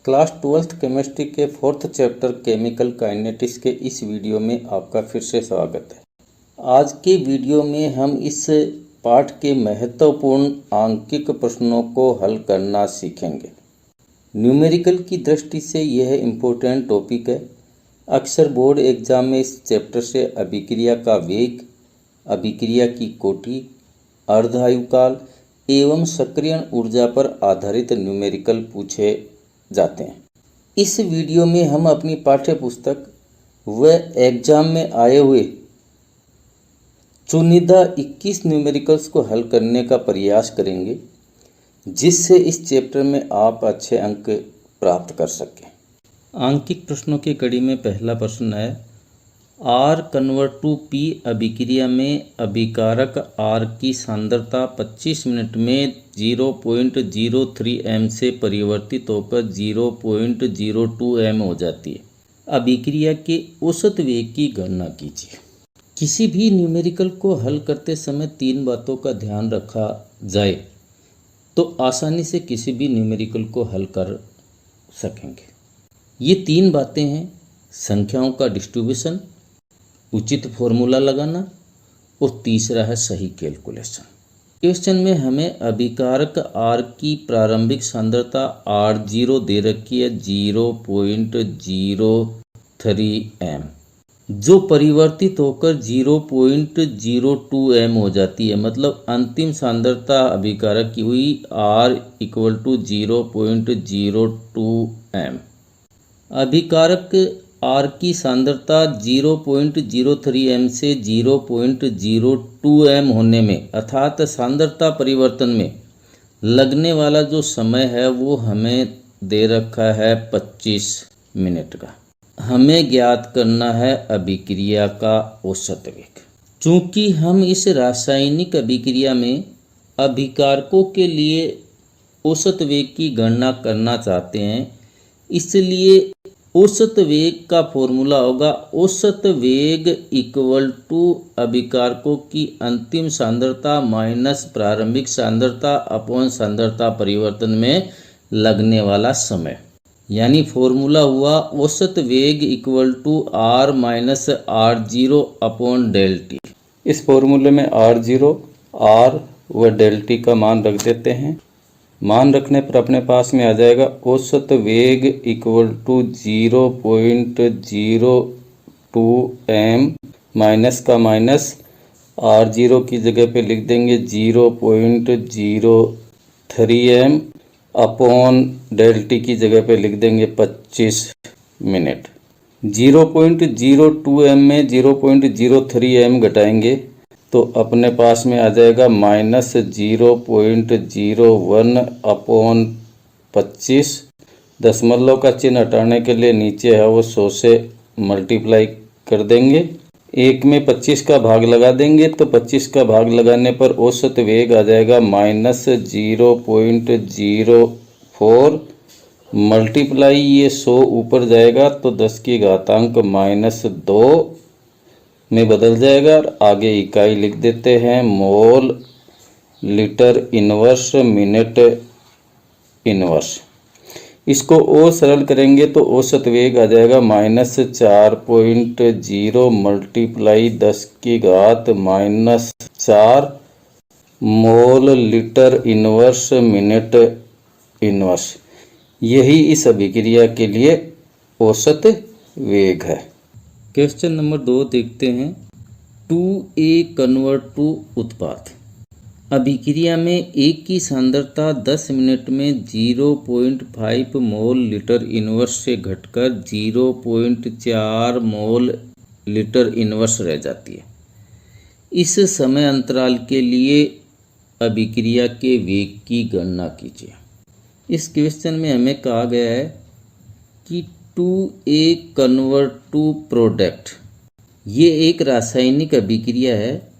Class 12th chemistry के 4th chapter chemical kinetics के इस वीडियो में आपका फिर से स्वागत है। आज के वीडियो में हम इस पाठ के महत्वपूर्ण आंकिक प्रश्नों को हल करना सीखेंगे। न्यूमेरिकल की दृष्टि से यह इम्पोर्टेंट टॉपिक है। अक्सर बोर्ड एग्जाम में इस चैप्टर से अभिक्रिया का वेग, अभिक्रिया की कोटि, अर्धायुकाल एवं सक्रियण ऊर्जा पर आधारित न्यूमेरिकल पूछे जाते हैं। इस वीडियो में हम अपनी पाठ्य पुस्तक व एग्जाम में आए हुए चुनिंदा 21 न्यूमेरिकल्स को हल करने का प्रयास करेंगे, जिससे इस चैप्टर में आप अच्छे अंक प्राप्त कर सकें। आंकिक प्रश्नों की कड़ी में पहला प्रश्न है, आर कन्वर्ट टू पी अभिक्रिया में अभिकारक आर की सांद्रता 25 मिनट में 0.03 m से परिवर्तित होकर 0.02 m हो जाती है। अभिक्रिया के औसत वेग की गणना कीजिए। किसी भी न्यूमेरिकल को हल करते समय तीन बातों का ध्यान रखा जाए तो आसानी से किसी भी न्यूमेरिकल को हल कर सकेंगे। ये तीन बातें हैं: संख्याओं का डिस्ट्रीब्यूशन, उचित फॉर्मूला लगाना और तीसरा है सही कैलकुलेशन। क्वेश्चन में हमें अभिकारक R की प्रारंभिक सांद्रता R0 दे रखी है 0.03 m, जो परिवर्तित होकर 0.02 m हो जाती है। मतलब अंतिम सांद्रता अभिकारक की हुई R = 0.02 m। अभिकारक R की सांद्रता 0.03 m से 0.02 m होने में अर्थात सांद्रता परिवर्तन में लगने वाला जो समय है वो हमें दे रखा है 25 मिनट का। हमें ज्ञात करना है अभिक्रिया का औसत वेग। चूँकि हम इस रासायनिक अभिक्रिया में अभिकारकों के लिए औसत वेग की गणना करना चाहते हैं, इसलिए औसत वेग का फॉर्मूला होगा औसत वेग = अभिकारकों की अंतिम सांद्रता माइनस प्रारंभिक सांद्रता अपॉन सांद्रता परिवर्तन में लगने वाला समय। यानी फॉर्मूला हुआ औसत वेग = R - R0 अपॉन ΔT। इस फॉर्मूले में R0, R व ΔT का मान रख देते हैं। मान रखने पर अपने पास में आ जाएगा औसत वेग = 0.02 m माइनस का माइनस R0 की जगह पे लिख देंगे 0.03 m अपॉन ΔT की जगह पे लिख देंगे 25 मिनट। 0.02 m में 0.03 m घटाएंगे तो अपने पास में आ जाएगा -0.01 अपॉन 25। दशमलव का चिन्ह हटाने के लिए नीचे है वो 100 से मल्टीप्लाई कर देंगे। एक में 25 का भाग लगा देंगे तो 25 का भाग लगाने पर औसत वेग आ जाएगा -0.04 मल्टीप्लाई ये 100 ऊपर जाएगा तो 10 की घातांक -2 में बदल जाएगा। और आगे इकाई लिख देते हैं मोल लीटर इनवर्स मिनट इनवर्स। इसको और सरल करेंगे तो औसत वेग आ जाएगा -4.0 मल्टीप्लाई 10 की घात -4 मोल लीटर इनवर्स मिनट इनवर्स। यही इस अभिक्रिया के लिए औसत वेग है। क्वेश्चन नंबर 2 देखते हैं। 2A कन्वर्ट टू उत्पाद। अभिक्रिया में एक की सांद्रता 10 मिनट में 0.5 मोल लीटर इनवर्स से घटकर 0.4 मोल लीटर इनवर्स रह जाती है। इस समय अंतराल के लिए अभिक्रिया के वेग की गणना कीजिए। इस क्वेश्चन में हमें कहा गया है कि 2A कन्वर्ट टू प्रोडक्ट, ये एक रासायनिक अभिक्रिया है।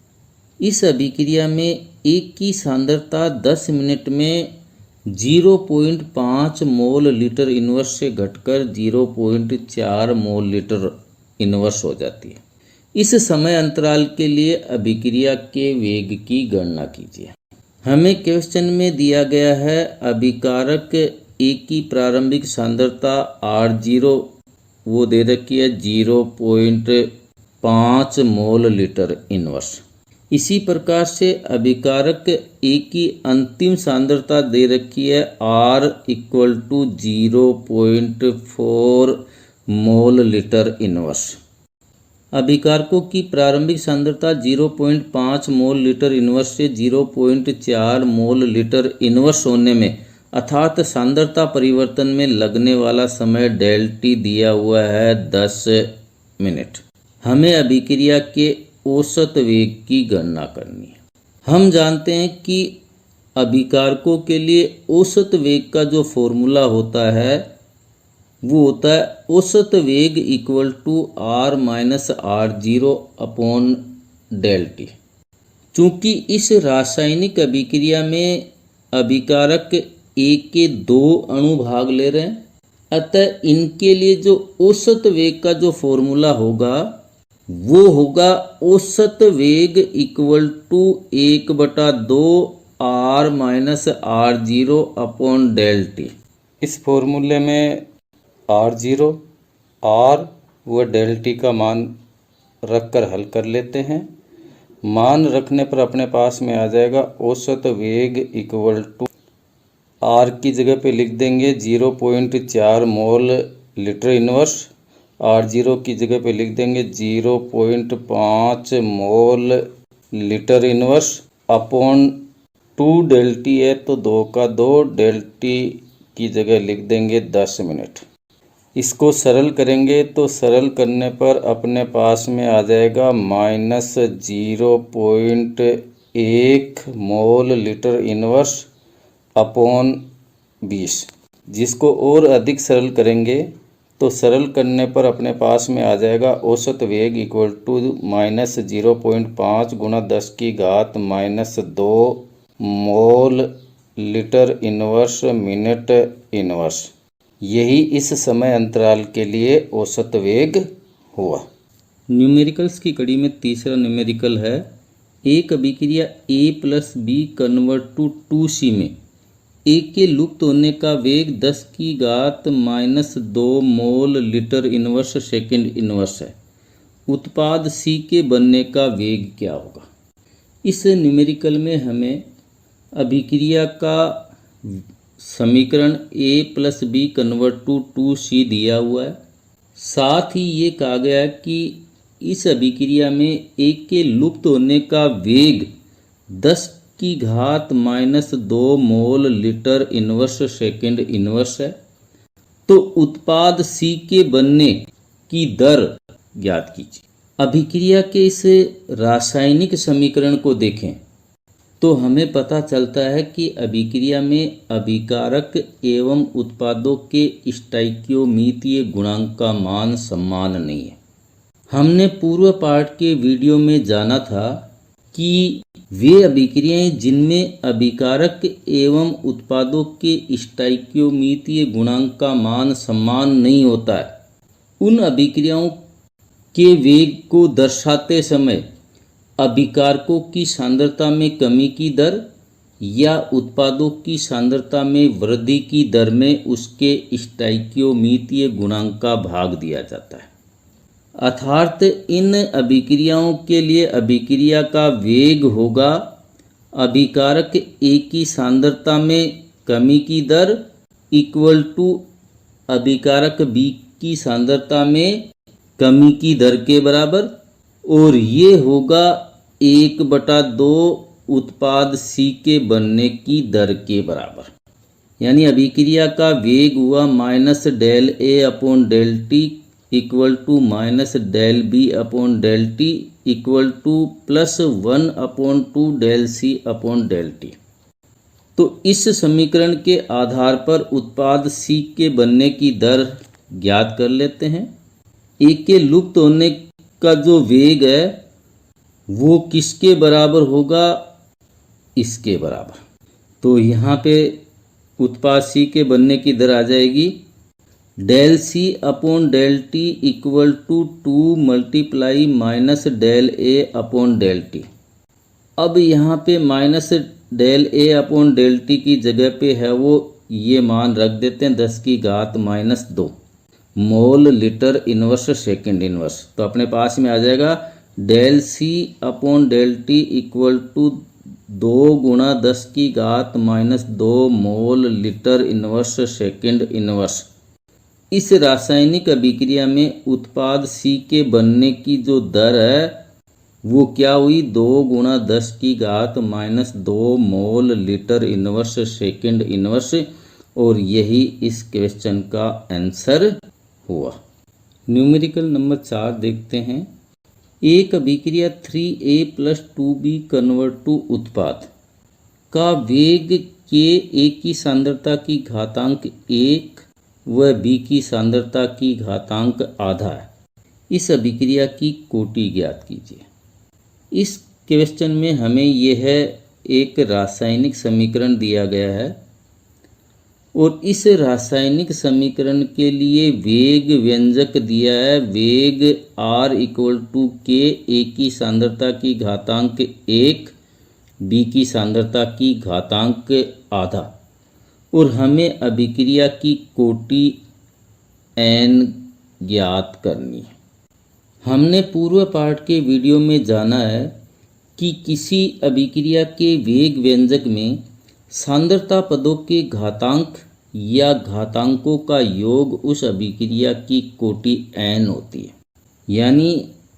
इस अभिक्रिया में एक की सांद्रता 10 मिनट में 0.5 मोल लीटर इनवर्स से घटकर 0.4 मोल लीटर इनवर्स हो जाती है। इस समय अंतराल के लिए अभिक्रिया के वेग की गणना कीजिए। हमें क्वेश्चन में दिया गया है अभिकारक ए की प्रारंभिक सांद्रता R0 वो दे रखी है 0.5 मोल लीटर इनवर्स। इसी प्रकार से अभिकारक ए की अंतिम सांद्रता दे रखी है R = 0.4 मोल लीटर इनवर्स। अभिकारकों की प्रारंभिक सांद्रता 0.5 मोल लीटर इनवर्स से 0.4 मोल लीटर इनवर्स होने में अर्थात सांद्रता परिवर्तन में लगने वाला समय ∆T दिया हुआ है 10 मिनट। हमें अभिक्रिया के औसत वेग की गणना करनी है। हम जानते हैं कि अभिकारकों के लिए औसत वेग का जो फॉर्मूला होता है वो होता है औसत वेग = R - R0 / ∆T। चूँकि इस रासायनिक अभिक्रिया में अभिकारक ए के 2 अणु भाग ले रहे हैं, अतः इनके लिए जो औसत वेग का जो फॉर्मूला होगा वो होगा औसत वेग = 1/2 R - R0 / ∆T। इस फॉर्मूले में R0, R व ∆T का मान रखकर हल कर लेते हैं। मान रखने पर अपने पास में आ जाएगा औसत वेग = R की जगह पे लिख देंगे 0.4 मोल लीटर इनवर्स, R0 की जगह पे लिख देंगे 0.5 mole litre inverse upon 2 ∆T है तो 2 का 2 ∆T की जगह लिख देंगे 10 मिनट। इसको सरल करेंगे तो सरल करने पर अपने पास में आ जाएगा -0.1 मोल लीटर इनवर्स अपॉन 20। जिसको और अधिक सरल करेंगे तो सरल करने पर अपने पास में आ जाएगा औसत वेग = -0.5 × 10⁻² मोल लीटर इनवर्स मिनट इनवर्स। यही इस समय अंतराल के लिए औसत वेग हुआ। न्यूमेरिकल्स की कड़ी में तीसरा न्यूमेरिकल है, एक अभिक्रिया A + B convert to 2C में A के लुप्त होने का वेग 10⁻² मोल लीटर इनवर्स सेकेंड इनवर्स है। उत्पाद C के बनने का वेग क्या होगा? इस न्यूमेरिकल में हमें अभिक्रिया का समीकरण A + B convert to 2C दिया हुआ है। साथ ही ये कहा गया है कि इस अभिक्रिया में A के लुप्त होने का वेग 10⁻² मोल लीटर इनवर्स सेकेंड इनवर्स है। तो उत्पाद C के बनने की दर ज्ञात कीजिए। अभिक्रिया के इस रासायनिक समीकरण को देखें तो हमें पता चलता है कि अभिक्रिया में अभिकारक एवं उत्पादों के स्टोइकियोमीतीय गुणांक का मान समान नहीं है। हमने पूर्व पाठ के वीडियो में जाना था कि वे अभिक्रियाएं जिनमें अभिकारक एवं उत्पादों के स्टोइकियोमीतीय गुणांक का मान समान नहीं होता है, उन अभिक्रियाओं के वेग को दर्शाते समय अभिकारकों की सांद्रता में कमी की दर या उत्पादों की सांद्रता में वृद्धि की दर में उसके स्टोइकियोमीतीय गुणांक का भाग दिया जाता है। अर्थात इन अभिक्रियाओं के लिए अभिक्रिया का वेग होगा अभिकारक A की सांद्रता में कमी की दर = अभिकारक B की सांद्रता में कमी की दर के बराबर, और ये होगा 1/2 उत्पाद C के बनने की दर के बराबर। यानी अभिक्रिया का वेग हुआ -ΔA/ΔT = -ΔB/ΔT +1/2 ΔC/ΔT। तो इस समीकरण के आधार पर उत्पाद C के बनने की दर ज्ञात कर लेते हैं। A के लुप्त होने का जो वेग है वो किसके बराबर होगा? इसके बराबर। तो यहाँ पे उत्पाद C के बनने की दर आ जाएगी ΔC/ΔT = 2 × -ΔA/ΔT। अब यहाँ पे -ΔA/ΔT की जगह पे है वो ये मान रख देते हैं 10 की घात -2 mole litre inverse second inverse. तो अपने पास में आ जाएगा del C upon del T equal to 2 गुणा 10 की घात -2 mole litre inverse second inverse. इस रासायनिक अभिक्रिया में उत्पाद सी के बनने की जो दर है वो क्या हुई, 2 गुणा 10 की घात -2 mole litre inverse second inverse. और यही इस क्वेश्चन का आंसर हुआ। न्यूमेरिकल नंबर 4 देखते हैं। एक अभिक्रिया 3A + 2B कन्वर्ट टू उत्पाद का वेग के A की सांद्रता की घातांक 1 व B की सांद्रता की घातांक आधा है। इस अभिक्रिया की कोटि ज्ञात कीजिए। इस क्वेश्चन में हमें यह एक रासायनिक समीकरण दिया गया है और इस रासायनिक समीकरण के लिए वेग व्यंजक दिया है। वेग R = K, A की सांद्रता की घातांक 1, B की सांद्रता की घातांक आधा। और हमें अभिक्रिया की कोटि n ज्ञात करनी है। हमने पूर्व पाठ के वीडियो में जाना है कि किसी अभिक्रिया के वेग व्यंजक में सांद्रता पदों के घातांक या घातांकों का योग उस अभिक्रिया की कोटि n होती है। यानी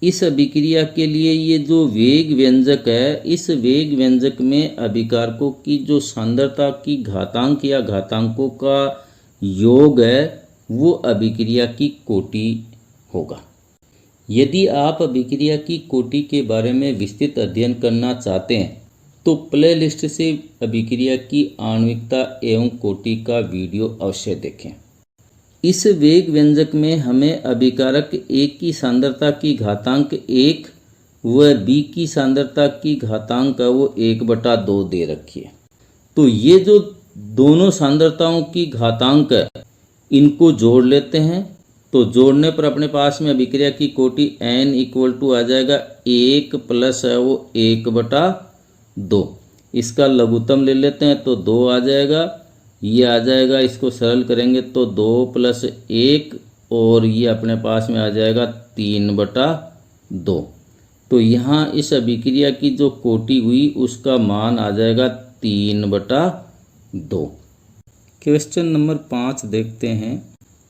इस अभिक्रिया के लिए ये जो वेग व्यंजक है, इस वेग व्यंजक में अभिकारकों की जो सांद्रता की घातांक या घातांकों का योग है वो अभिक्रिया की कोटि होगा। यदि आप अभिक्रिया की कोटि के बारे में विस्तृत अध्ययन करना चाहते हैं तो प्ले लिस्ट से अभिक्रिया की आणविकता एवं कोटि का वीडियो अवश्य देखें। इस वेग व्यंजक में हमें अभिकारक A की सांद्रता की घातांक 1 व B की सांद्रता की घातांक वो 1/2 दे रखी है। तो ये जो दोनों सांद्रताओं की घातांक है इनको जोड़ लेते हैं। तो जोड़ने पर अपने पास में अभिक्रिया की कोटि n = आ जाएगा 1 प्लस है वो 1/2। इसका लघुत्तम ले लेते हैं तो 2 आ जाएगा। ये आ जाएगा, इसको सरल करेंगे तो 2 + 1 और ये अपने पास में आ जाएगा 3/2। तो यहाँ इस अभिक्रिया की जो कोटि हुई उसका मान आ जाएगा 3/2। क्वेश्चन नंबर 5 देखते हैं।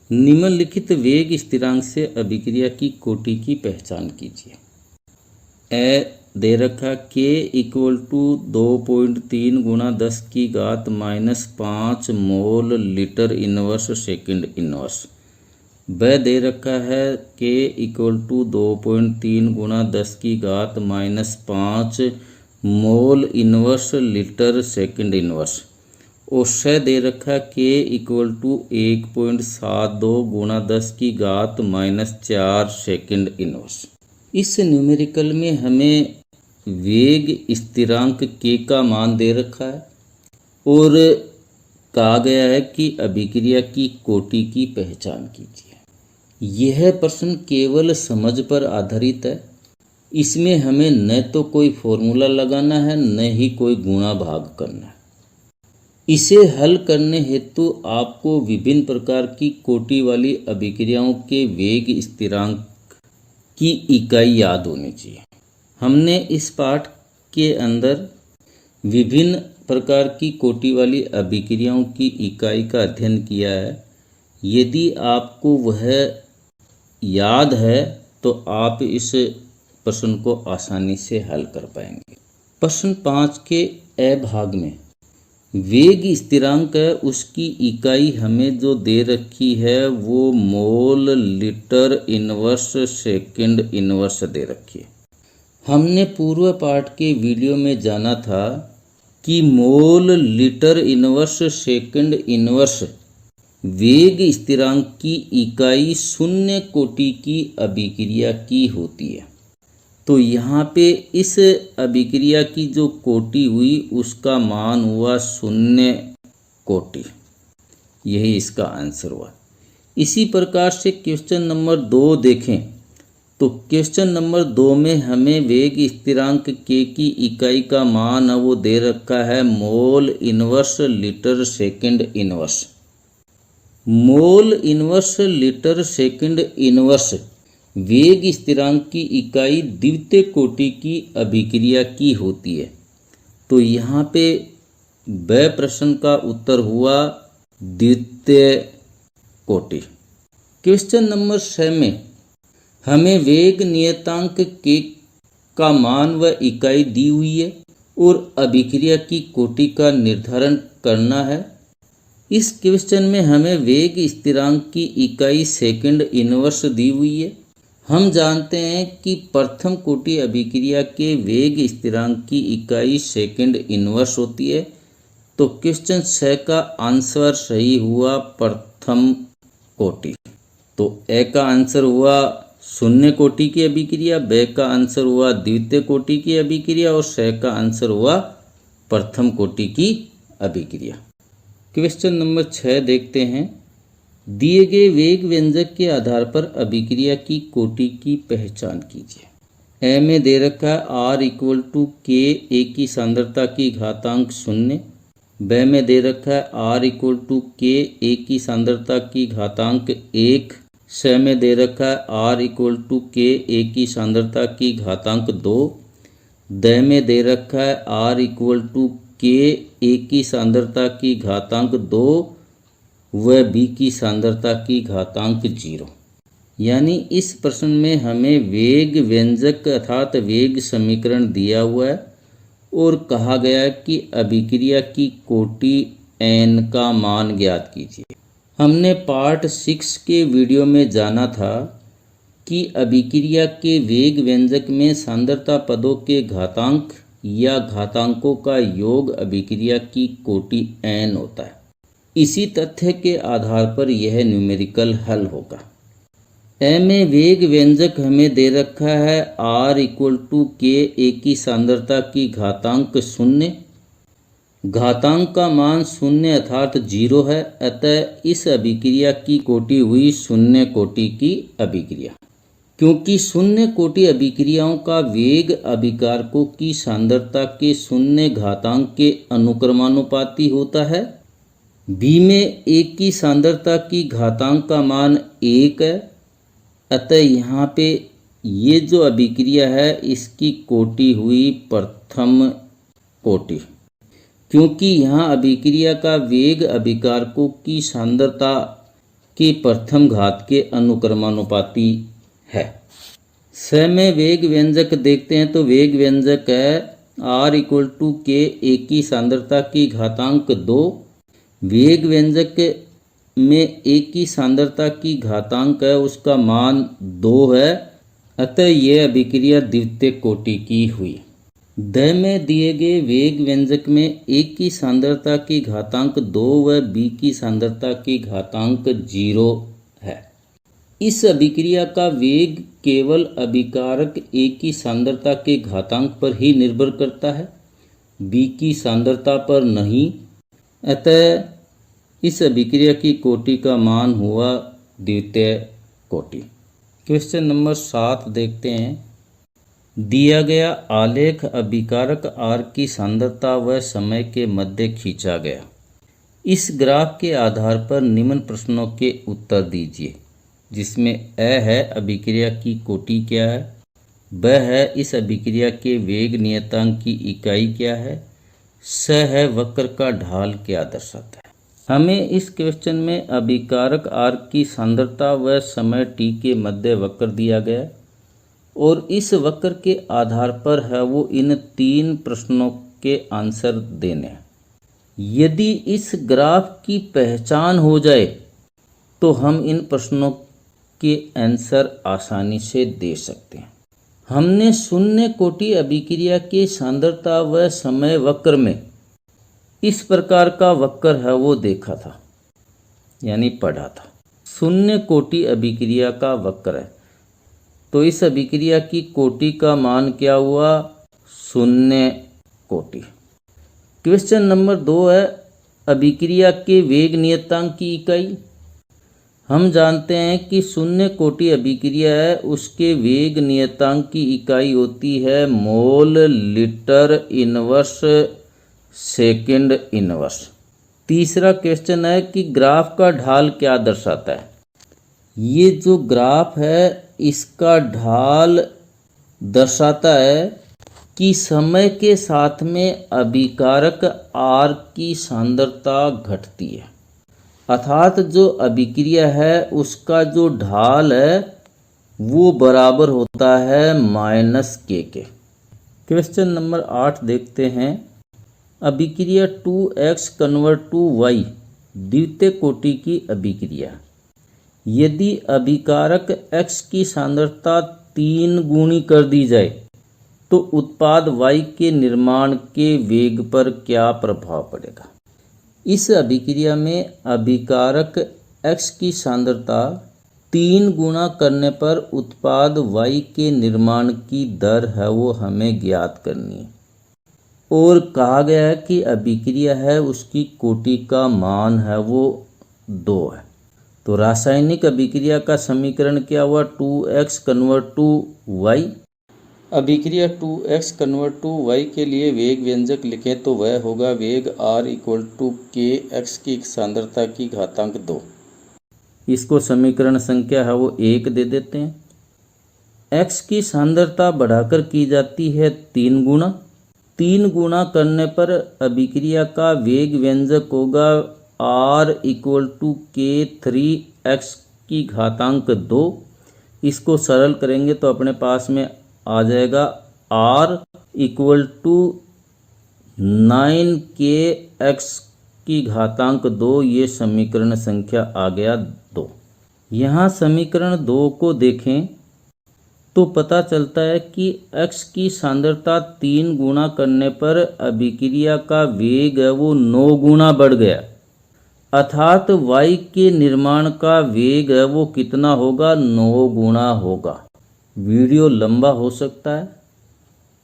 निम्नलिखित वेग स्थिरांक से अभिक्रिया की कोटि की पहचान कीजिए। ए दे रखा K = 2.3 गुणा 10 की घात -5 मोल लीटर इनवर्स सेकंड इनवर्स। ब दे रखा है K = 2.3 गुणा 10 की घात -5 mole inverse litre second inverse. और श दे रखा K = 1.72 गुणा 10 की घात -4 सेकंड इनवर्स। इस न्यूमेरिकल में हमें वेग स्थिरांक K का मान दे रखा है और कहा गया है कि अभिक्रिया की कोटि की पहचान कीजिए। यह प्रश्न केवल समझ पर आधारित है। इसमें हमें न तो कोई फॉर्मूला लगाना है न ही कोई गुणा भाग करना है। इसे हल करने हेतु आपको विभिन्न प्रकार की कोटि वाली अभिक्रियाओं के वेग स्थिरांक की इकाई याद होनी चाहिए। हमने इस पाठ के अंदर विभिन्न प्रकार की कोटि वाली अभिक्रियाओं की इकाई का अध्ययन किया है। यदि आपको वह याद है तो आप इस प्रश्न को आसानी से हल कर पाएंगे। प्रश्न 5 के ए भाग में वेग स्थिरांक है, उसकी इकाई हमें जो दे रखी है वो mole litre inverse second inverse दे रखी है। हमने पूर्व पाठ के वीडियो में जाना था कि मोल लीटर इनवर्स सेकंड इनवर्स वेग स्थिरांक की इकाई शून्य कोटि की अभिक्रिया की होती है। तो यहाँ पे इस अभिक्रिया की जो कोटि हुई उसका मान हुआ शून्य कोटि। यही इसका आंसर हुआ। इसी प्रकार से क्वेश्चन नंबर 2 देखें तो क्वेश्चन नंबर 2 में हमें वेग स्थिरांक के की इकाई का मान वो दे रखा है mole inverse litre second inverse. Mole inverse litre second inverse वेग स्थिरांक की इकाई द्वितीय कोटि की अभिक्रिया की होती है। तो यहाँ पे वह प्रश्न का उत्तर हुआ द्वितीय कोटि। क्वेश्चन नंबर 6 में हमें वेग नियतांक के का मान व इकाई दी हुई है और अभिक्रिया की कोटि का निर्धारण करना है। इस क्वेश्चन में हमें वेग स्थिरांक की इकाई सेकंड इनवर्स दी हुई है। हम जानते हैं कि प्रथम कोटि अभिक्रिया के वेग स्थिरांक की इकाई सेकंड इनवर्स होती है। तो क्वेश्चन 6 का आंसर सही हुआ प्रथम कोटि। तो ए का आंसर हुआ शून्य कोटि की अभिक्रिया, बे का आंसर हुआ द्वितीय कोटि की अभिक्रिया और स का आंसर हुआ प्रथम कोटि की अभिक्रिया। क्वेश्चन नंबर 6 देखते हैं। दिए गए वेग व्यंजक के आधार पर अभिक्रिया की कोटि की पहचान कीजिए। ए में दे रखा है R = K ए की सांद्रता की घातांक 0। ब में दे रखा है R = K ए की सांद्रता की घातांक 1। स में दे रखा है R = K ए की सांद्रता की घातांक 2। द में दे रखा है R = K ए की सांद्रता की घातांक 2 व B की सांद्रता की घातांक 0। यानी इस प्रश्न में हमें वेग व्यंजक अर्थात वेग समीकरण दिया हुआ है और कहा गया है कि अभिक्रिया की कोटि n का मान ज्ञात कीजिए। हमने पार्ट 6 के वीडियो में जाना था कि अभिक्रिया के वेग व्यंजक में सांद्रता पदों के घातांक या घातांकों का योग अभिक्रिया की कोटि n होता है। इसी तथ्य के आधार पर यह न्यूमेरिकल हल होगा। ए में वेग व्यंजक हमें दे रखा है R = K ए की सांद्रता की घातांक 0। घातांक का मान 0 अर्थात 0 है, अतः इस अभिक्रिया की कोटि हुई शून्य कोटि की अभिक्रिया। क्योंकि शून्य कोटि अभिक्रियाओं का वेग अभिकारकों की सांद्रता के शून्य घातांक के अनुक्रमानुपाती होता है। बी में एक की सांद्रता की घातांक का मान 1 है, अतः यहाँ पे ये जो अभिक्रिया है इसकी कोटि हुई प्रथम कोटि। क्योंकि यहाँ अभिक्रिया का वेग अभिकारकों की सांद्रता के प्रथम घात के अनुक्रमानुपाती है। स में वेग व्यंजक देखते हैं तो वेग व्यंजक है R = K ए की सांद्रता की घातांक 2। वेग व्यंजक में एक की सांद्रता की घातांक है उसका मान 2 है, अतः यह अभिक्रिया द्वितीय कोटि की हुई। द में दिए गए वेग व्यंजक में एक की सांद्रता की घातांक 2 व बी की सांद्रता की घातांक 0 है। इस अभिक्रिया का वेग केवल अभिकारक ए की सांद्रता के घातांक पर ही निर्भर करता है, बी की सांद्रता पर नहीं, अतः इस अभिक्रिया की कोटि का मान हुआ द्वितीय कोटि। क्वेश्चन नंबर 7 देखते हैं। दिया गया आलेख अभिकारक R की सांद्रता व समय के मध्य खींचा गया। इस ग्राफ के आधार पर निम्न प्रश्नों के उत्तर दीजिए, जिसमें अ है अभिक्रिया की कोटि क्या है, ब है इस अभिक्रिया के वेग नियतांक की इकाई क्या है, स है वक्र का ढाल क्या दर्शाता है। हमें इस क्वेश्चन में अभिकारक R की सांद्रता व समय t के मध्य वक्र दिया गया और इस वक्र के आधार पर है वो इन 3 प्रश्नों के आंसर देने हैं। यदि इस ग्राफ की पहचान हो जाए तो हम इन प्रश्नों के आंसर आसानी से दे सकते हैं। हमने शून्य कोटि अभिक्रिया के सांद्रता व समय वक्र में इस प्रकार का वक्र है वो देखा था, यानी पढ़ा था। शून्य कोटि अभिक्रिया का वक्र है, तो इस अभिक्रिया की कोटि का मान क्या हुआ, शून्य कोटि। क्वेश्चन नंबर 2 है अभिक्रिया के वेग नियतांक की इकाई। हम जानते हैं कि शून्य कोटि अभिक्रिया है उसके वेग नियतांक की इकाई होती है मोल लीटर इनवर्स सेकंड इनवर्स। तीसरा क्वेश्चन है कि ग्राफ का ढाल क्या दर्शाता है। ये जो ग्राफ है इसका ढाल दर्शाता है कि समय के साथ में अभिकारक आर की सांद्रता घटती है, अर्थात जो अभिक्रिया है उसका जो ढाल है वो बराबर होता है -k के। क्वेश्चन नंबर 8 देखते हैं। अभिक्रिया 2x कन्वर्ट टू y द्वितीय कोटि की अभिक्रिया। यदि अभिकारक x की सांद्रता 3 गुनी कर दी जाए तो उत्पाद y के निर्माण के वेग पर क्या प्रभाव पड़ेगा। इस अभिक्रिया में अभिकारक x की सांद्रता 3 गुना करने पर उत्पाद y के निर्माण की दर है वो हमें ज्ञात करनी है और कहा गया है कि अभिक्रिया है उसकी कोटि का मान है वो 2 है। तो रासायनिक अभिक्रिया का समीकरण क्या हुआ, 2x कन्वर्ट टू y। अभिक्रिया 2x कन्वर्ट टू y के लिए वेग व्यंजक लिखें तो वह होगा वेग r equal to k x की सांद्रता की घातांक 2। इसको समीकरण संख्या है वो 1 दे देते हैं। x की सांद्रता बढ़ाकर की जाती है 3 गुना। 3 गुना करने पर अभिक्रिया का वेग व्यंजक होगा r equal to k 3x की घातांक 2। इसको सरल करेंगे तो अपने पास में आ जाएगा r इक्वल टू 9kx की घातांक 2। ये समीकरण संख्या आ गया 2। यहाँ समीकरण 2 को देखें तो पता चलता है कि x की सांद्रता 3 गुना करने पर अभिक्रिया का वेग है वो 9 गुना बढ़ गया, अर्थात y के निर्माण का वेग है वो कितना होगा, 9 गुना होगा। वीडियो लंबा हो सकता है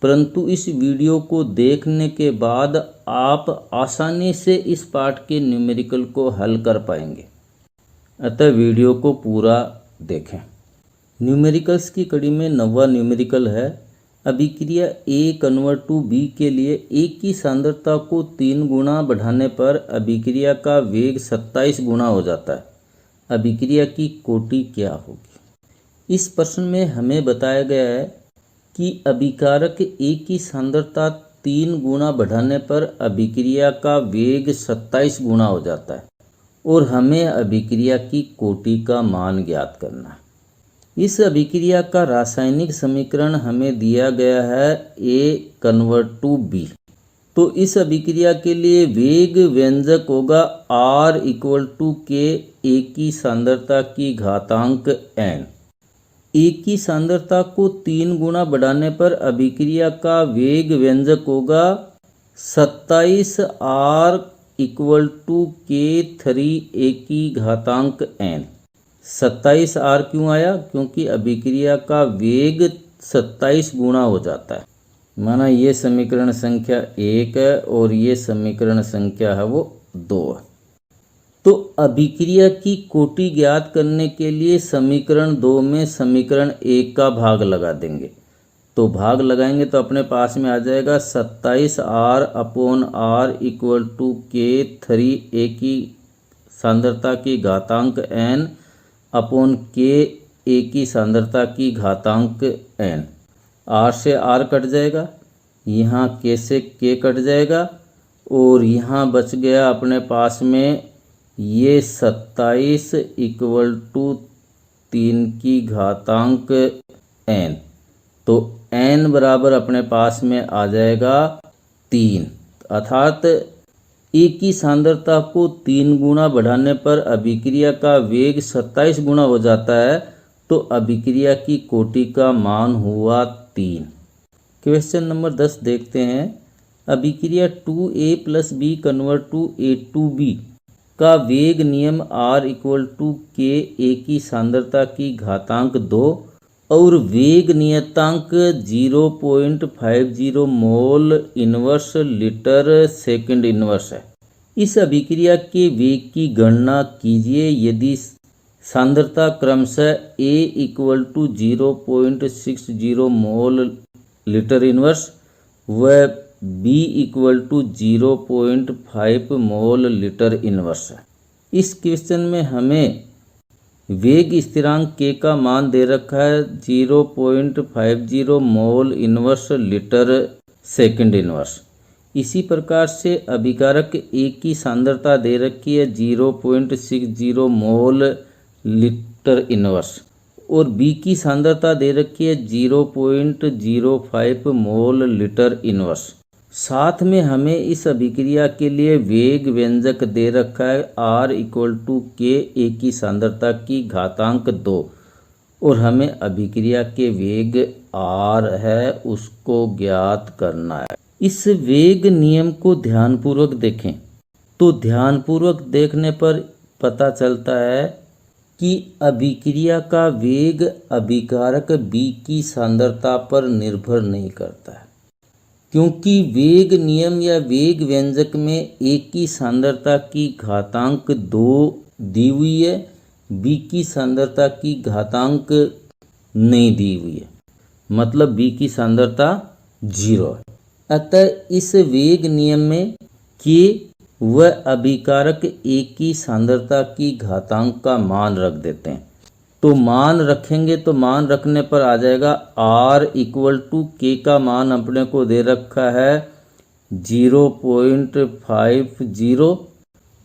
परंतु इस वीडियो को देखने के बाद आप आसानी से इस पाठ के न्यूमेरिकल को हल कर पाएंगे, अतः वीडियो को पूरा देखें। न्यूमेरिकल्स की कड़ी में 9वां न्यूमेरिकल है। अभिक्रिया A कन्वर्ट टू B के लिए A की सांद्रता को 3 गुना बढ़ाने पर अभिक्रिया का वेग 27 गुना हो जाता है। अभिक्रिया की कोटि क्या होगी। इस प्रश्न में हमें बताया गया है कि अभिकारक A की सांद्रता 3 गुना बढ़ाने पर अभिक्रिया का वेग 27 गुना हो जाता है और हमें अभिक्रिया की कोटि का मान ज्ञात करना है। इस अभिक्रिया का रासायनिक समीकरण हमें दिया गया है A कन्वर्ट टू B। तो इस अभिक्रिया के लिए वेग व्यंजक होगा R equal to K A की सांद्रता की घातांक n। A की सांद्रता को 3 गुना बढ़ाने पर अभिक्रिया का वेग व्यंजक होगा 27R equal to K 3A की घातांक n। 27R क्यों आया, क्योंकि अभिक्रिया का वेग 27 गुना हो जाता है। माना ये समीकरण संख्या 1 है और ये समीकरण संख्या है वो 2 है। तो अभिक्रिया की कोटि ज्ञात करने के लिए समीकरण 2 में समीकरण 1 का भाग लगा देंगे। तो भाग लगाएंगे तो अपने पास में आ जाएगा 27R upon R equal to K 3A की सांद्रता की घातांक n अपॉन K A की सांद्रता की घातांक n। R से R कट जाएगा, यहाँ K से K कट जाएगा और यहाँ बच गया अपने पास में ये 27 इक्वल टू 3 की घातांक n। तो n बराबर अपने पास में आ जाएगा 3, अर्थात A की सांद्रता को 3 गुना बढ़ाने पर अभिक्रिया का वेग 27 गुना हो जाता है। तो अभिक्रिया की कोटि का मान हुआ 3। क्वेश्चन नंबर 10 देखते हैं। अभिक्रिया 2A plus B convert to A to B का वेग नियम R equal to K A की सांद्रता की घातांक 2 और वेग नियतांक 0.50 mole inverse litre second inverse है। इस अभिक्रिया के वेग की गणना कीजिए यदि सांद्रता क्रमशः A equal to 0.60 mole litre inverse व B equal to 0.5 mole litre inverse है। इस क्वेश्चन में हमें वेग स्थिरांक K का मान दे रखा है 0.50 mole inverse litre second inverse. इसी प्रकार से अभिकारक A की सांद्रता दे रखी है 0.60 मोल लीटर इनवर्स और B की सांद्रता दे रखी है 0.05 मोल लीटर इनवर्स। साथ में हमें इस अभिक्रिया के लिए वेग व्यंजक दे रखा है R इक्वल टू के A की सांद्रता की घातांक 2 और हमें अभिक्रिया के वेग R है उसको ज्ञात करना है। इस वेग नियम को ध्यानपूर्वक देखें तो ध्यानपूर्वक देखने पर पता चलता है कि अभिक्रिया का वेग अभिकारक B की सांद्रता पर निर्भर नहीं करता है, क्योंकि वेग नियम या वेग व्यंजक में A की सांद्रता की घातांक 2 दी हुई है, B की सांद्रता की घातांक नहीं दी हुई है, मतलब B की सांद्रता 0 है। अतः इस वेग नियम में K व अभिकारक A की सांद्रता की घातांक का मान रख देते हैं। तो मान रखेंगे तो मान रखने पर आ जाएगा R इक्वल टू K का मान अपने को दे रखा है 0.50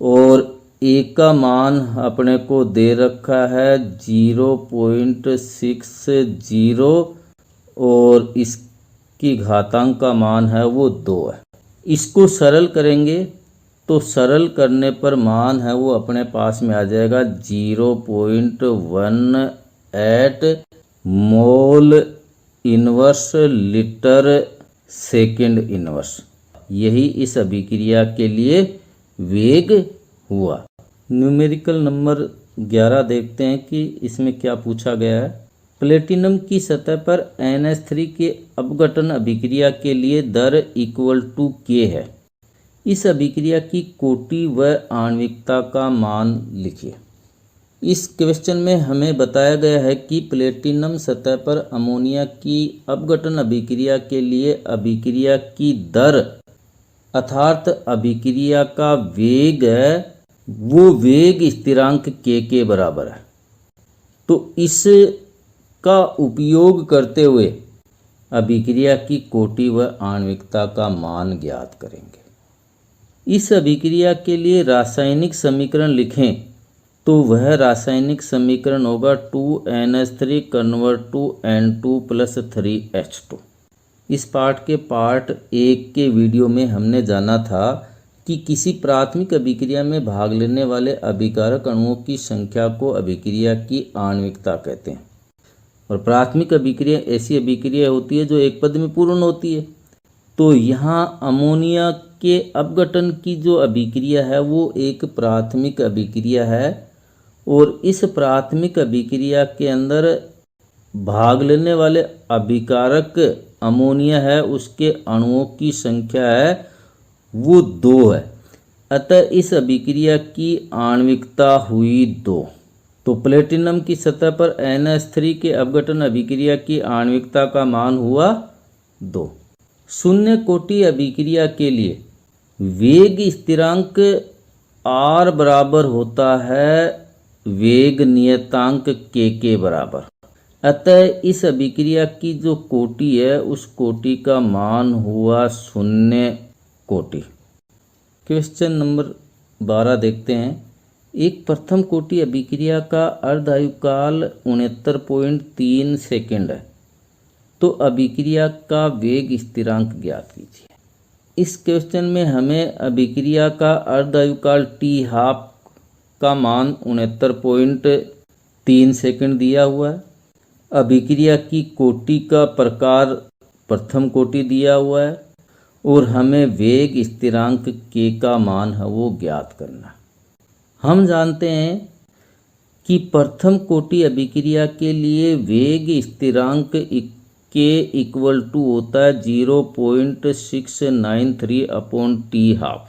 और A का मान अपने को दे रखा है 0.60 और इसकी घातांक का मान है वो 2 है। इसको सरल करेंगे तो सरल करने पर मान है वो अपने पास में आ जाएगा 0.18 mole inverse litre second inverse. यही इस अभिक्रिया के लिए वेग हुआ। न्यूमेरिकल नंबर 11 देखते हैं कि इसमें क्या पूछा गया है। प्लेटिनम की सतह पर NH3 के अपघटन अभिक्रिया के लिए दर इक्वल टू K है। इस अभिक्रिया की कोटि व आणविकता का मान लिखिए। इस क्वेश्चन में हमें बताया गया है कि प्लेटिनम सतह पर अमोनिया की अपघटन अभिक्रिया के लिए अभिक्रिया की दर अर्थात अभिक्रिया का वेग है वो वेग स्थिरांक K के बराबर है। तो इसका उपयोग करते हुए अभिक्रिया की कोटि व आणविकता का मान ज्ञात करेंगे। इस अभिक्रिया के लिए रासायनिक समीकरण लिखें तो वह रासायनिक समीकरण होगा 2NH3 convert to N2 plus 3H2। इस पाठ के पार्ट 1 के वीडियो में हमने जाना था कि किसी प्राथमिक अभिक्रिया में भाग लेने वाले अभिकारक अणुओं की संख्या को अभिक्रिया की आणविकता कहते हैं और प्राथमिक अभिक्रिया ऐसी अभिक्रिया होती है जो एक पद में पूर्ण होती है। तो यहाँ अमोनिया के अपघटन की जो अभिक्रिया है वो एक प्राथमिक अभिक्रिया है और इस प्राथमिक अभिक्रिया के अंदर भाग लेने वाले अभिकारक अमोनिया है उसके अणुओं की संख्या है वो 2 है। अतः इस अभिक्रिया की आणविकता हुई 2। तो प्लेटिनम की सतह पर NH3 के अपघटन अभिक्रिया की आणविकता का मान हुआ 2। शून्य कोटि अभिक्रिया के लिए वेग स्थिरांक R बराबर होता है वेग नियतांक K के बराबर। अतः इस अभिक्रिया की जो कोटि है उस कोटि का मान हुआ शून्य कोटि। क्वेश्चन नंबर 12 देखते हैं। एक प्रथम कोटि अभिक्रिया का अर्धायुकाल 69.3 सेकेंड है, तो अभिक्रिया का वेग स्थिरांक ज्ञात कीजिए। इस क्वेश्चन में हमें अभिक्रिया का अर्धायुकाल T½ का मान 69.3 सेकेंड दिया हुआ है। अभिक्रिया की कोटि का प्रकार प्रथम कोटि दिया हुआ है और हमें वेग स्थिरांक K का मान है वो ज्ञात करना। हम जानते हैं कि प्रथम कोटि अभिक्रिया के लिए वेग स्थिरांक K इक्वल टू होता है 0.693/T½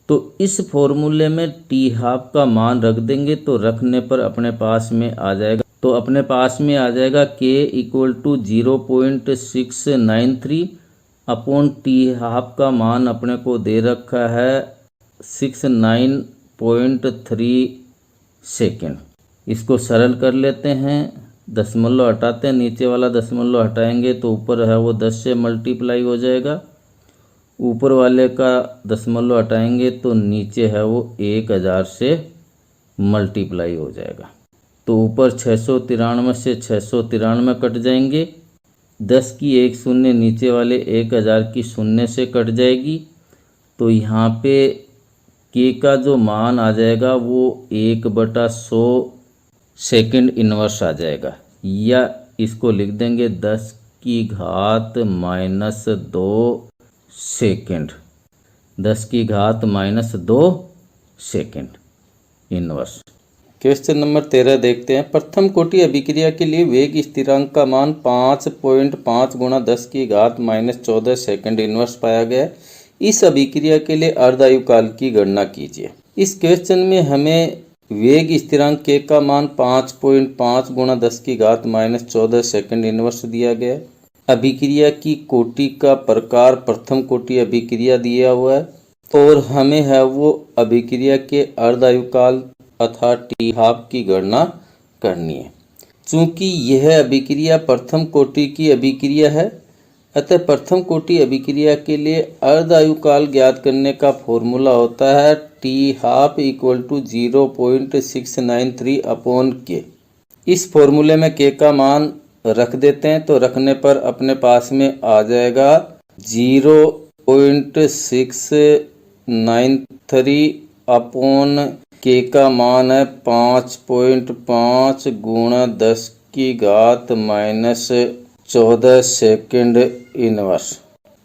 तो इस फॉर्मूले में टी हाफ का मान रख देंगे, तो रखने पर अपने पास में आ जाएगा, तो अपने पास में आ जाएगा K equal to 0.693 upon T half का मान अपने को दे रखा है 69.3 सेकेंड। इसको सरल कर लेते हैं, दशमलव हटाते हैं, नीचे वाला दशमलव हटाएंगे तो ऊपर है वो 10 से मल्टीप्लाई हो जाएगा, ऊपर वाले का दशमलव हटाएंगे तो नीचे है वो 1000 से मल्टीप्लाई हो जाएगा। तो ऊपर 693 से 693 कट जाएंगे, 10 की एक शून्य नीचे वाले 1000 की शून्य से कट जाएगी, तो यहाँ पे के का जो मान आ जाएगा वो 1/100 सेकंड इनवर्स आ जाएगा, या इसको लिख देंगे 10 की घात -2 सेकंड, 10 की घात -2 सेकंड इनवर्स। क्वेश्चन नंबर 13 देखते हैं। प्रथम कोटि अभिक्रिया के लिए वेग स्थिरांक का मान 5.5 गुणा 10 की घात -14 सेकंड इनवर्स पाया गया। इस अभिक्रिया के लिए अर्धायुकाल की गणना कीजिए। इस क्वेश्चन में हमें वेग स्थिरांक के का मान 5.5 गुणा 10 की घात -14 सेकंड इनवर्स दिया गया। अभिक्रिया की कोटि का प्रकार प्रथम कोटि अभिक्रिया दिया हुआ है, और हमें है वो अभिक्रिया के अर्धायुकाल अर्थात टी हाफ की गणना करनी है। चूंकि यह अभिक्रिया प्रथम कोटि की अभिक्रिया है, अतः प्रथम कोटि अभिक्रिया के लिए अर्धायुकाल ज्ञात करने का फॉर्मूला होता है T half equal to 0.693 upon K. इस फॉर्मूले में के का मान रख देते हैं, तो रखने पर अपने पास में आ जाएगा 0.693 अपॉन के का मान है 5.5 गुणा 10 की घात -14 सेकंड इनवर्स।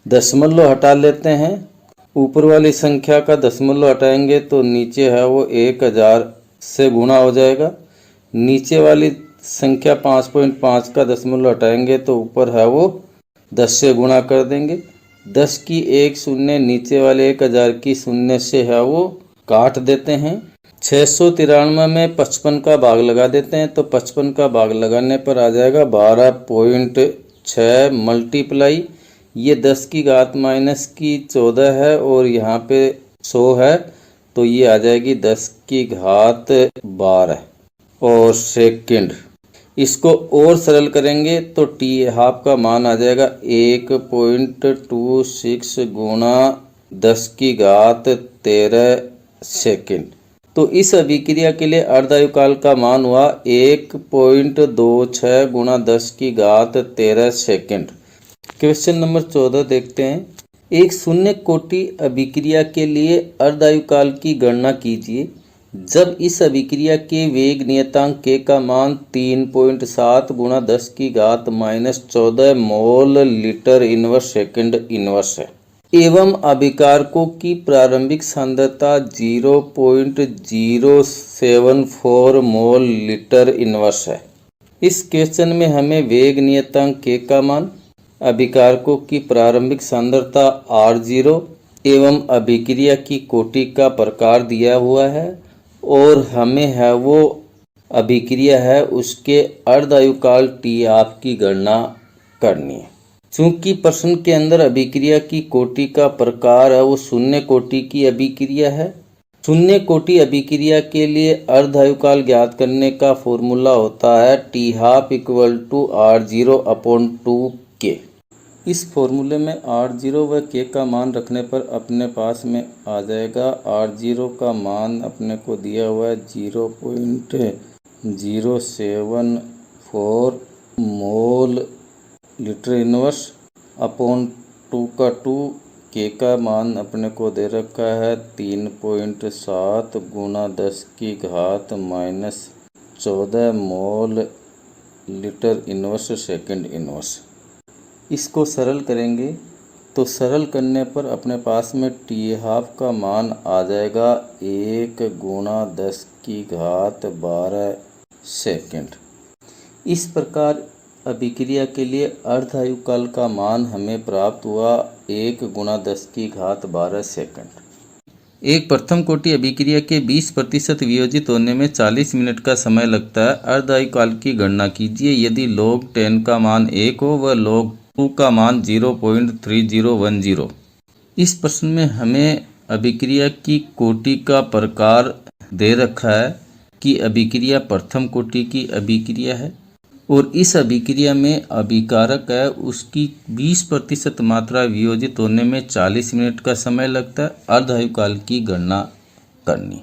दशमलव हटा लेते हैं, ऊपर वाली संख्या का दशमलव हटाएंगे तो नीचे है वो 1000 से गुणा हो जाएगा, नीचे वाली संख्या 5.5 का दशमलव हटाएंगे तो ऊपर है वो 10 से गुणा कर देंगे, 10 की एक शून्य नीचे वाले 1000 की शून्य से है वो काट देते हैं। 693 में 55 का भाग लगा देते हैं, तो 55 का भाग लगाने पर आ जाएगा 12.6 मल्टीप्लाई, ये 10 की घात -14 है और यहाँ पे 100 है, तो ये आ जाएगी 10 की घात 12 और सेकंड। इसको और सरल करेंगे तो टी हाफ का मान आ जाएगा 1.26 गुणा 10 की घात 13 सेकंड। तो इस अभिक्रिया के लिए अर्धायुकाल का मान हुआ 1.26 गुणा 10 की घात 13 सेकंड। क्वेश्चन नंबर 14 देखते हैं। एक शून्य कोटि अभिक्रिया के लिए अर्धायुकाल की गणना कीजिए जब इस अभिक्रिया के वेग नियतांक के का मान 3.7 गुणा 10 की घात -14 मोल लीटर इनवर्स सेकंड इनवर्स है, एवं अभिकारकों की प्रारंभिक सांद्रता 0.074 मोल लीटर इनवर्स है। इस क्वेश्चन में हमें वेग नियतांक के का मान, अभिकारकों की प्रारंभिक सांद्रता R0 एवं अभिक्रिया की कोटि का प्रकार दिया हुआ है, और हमें है वो अभिक्रिया है उसके अर्धायुकाल टी हाफ की गणना करनी है। चूंकि प्रश्न के अंदर अभिक्रिया की कोटि का प्रकार है वो शून्य कोटि की अभिक्रिया है, शून्य कोटि अभिक्रिया के लिए अर्धायुकाल ज्ञात करने का फॉर्मूला होता है T half equal to R0 upon 2K। इस फॉर्मूले में R0 व K का मान रखने पर अपने पास में आ जाएगा, R0 का मान अपने को दिया हुआ है 0.074 मोल लीटर इनवर्स अपॉन 2 का 2, K का मान अपने को दे रखा है 3.7 गुणा 10 की घात -14 मोल लीटर इनवर्स सेकंड इनवर्स। इसको सरल करेंगे तो सरल करने पर अपने पास में टी हाफ का मान आ जाएगा 1 गुणा 10 की घात 12 सेकंड। इस प्रकार अभिक्रिया के लिए अर्धायुकाल का मान हमें प्राप्त हुआ 1 गुणा 10 की घात 12 सेकंड। एक प्रथम कोटि अभिक्रिया के 20% वियोजित होने में 40 मिनट का समय लगता है। अर्ध आयुकाल की गणना कीजिए। यदि log 10 का मान 1 हो व log 2 का मान 0.3010। इस प्रश्न में हमें अभिक्रिया की कोटि का प्रकार दे रखा है कि अभिक्रिया प्रथम कोटि की अभिक्रिया है और इस अभिक्रिया में अभिकारक है उसकी 20% मात्रा वियोजित होने में 40 मिनट का समय लगता है। अर्ध आयुकाल की गणना करनी।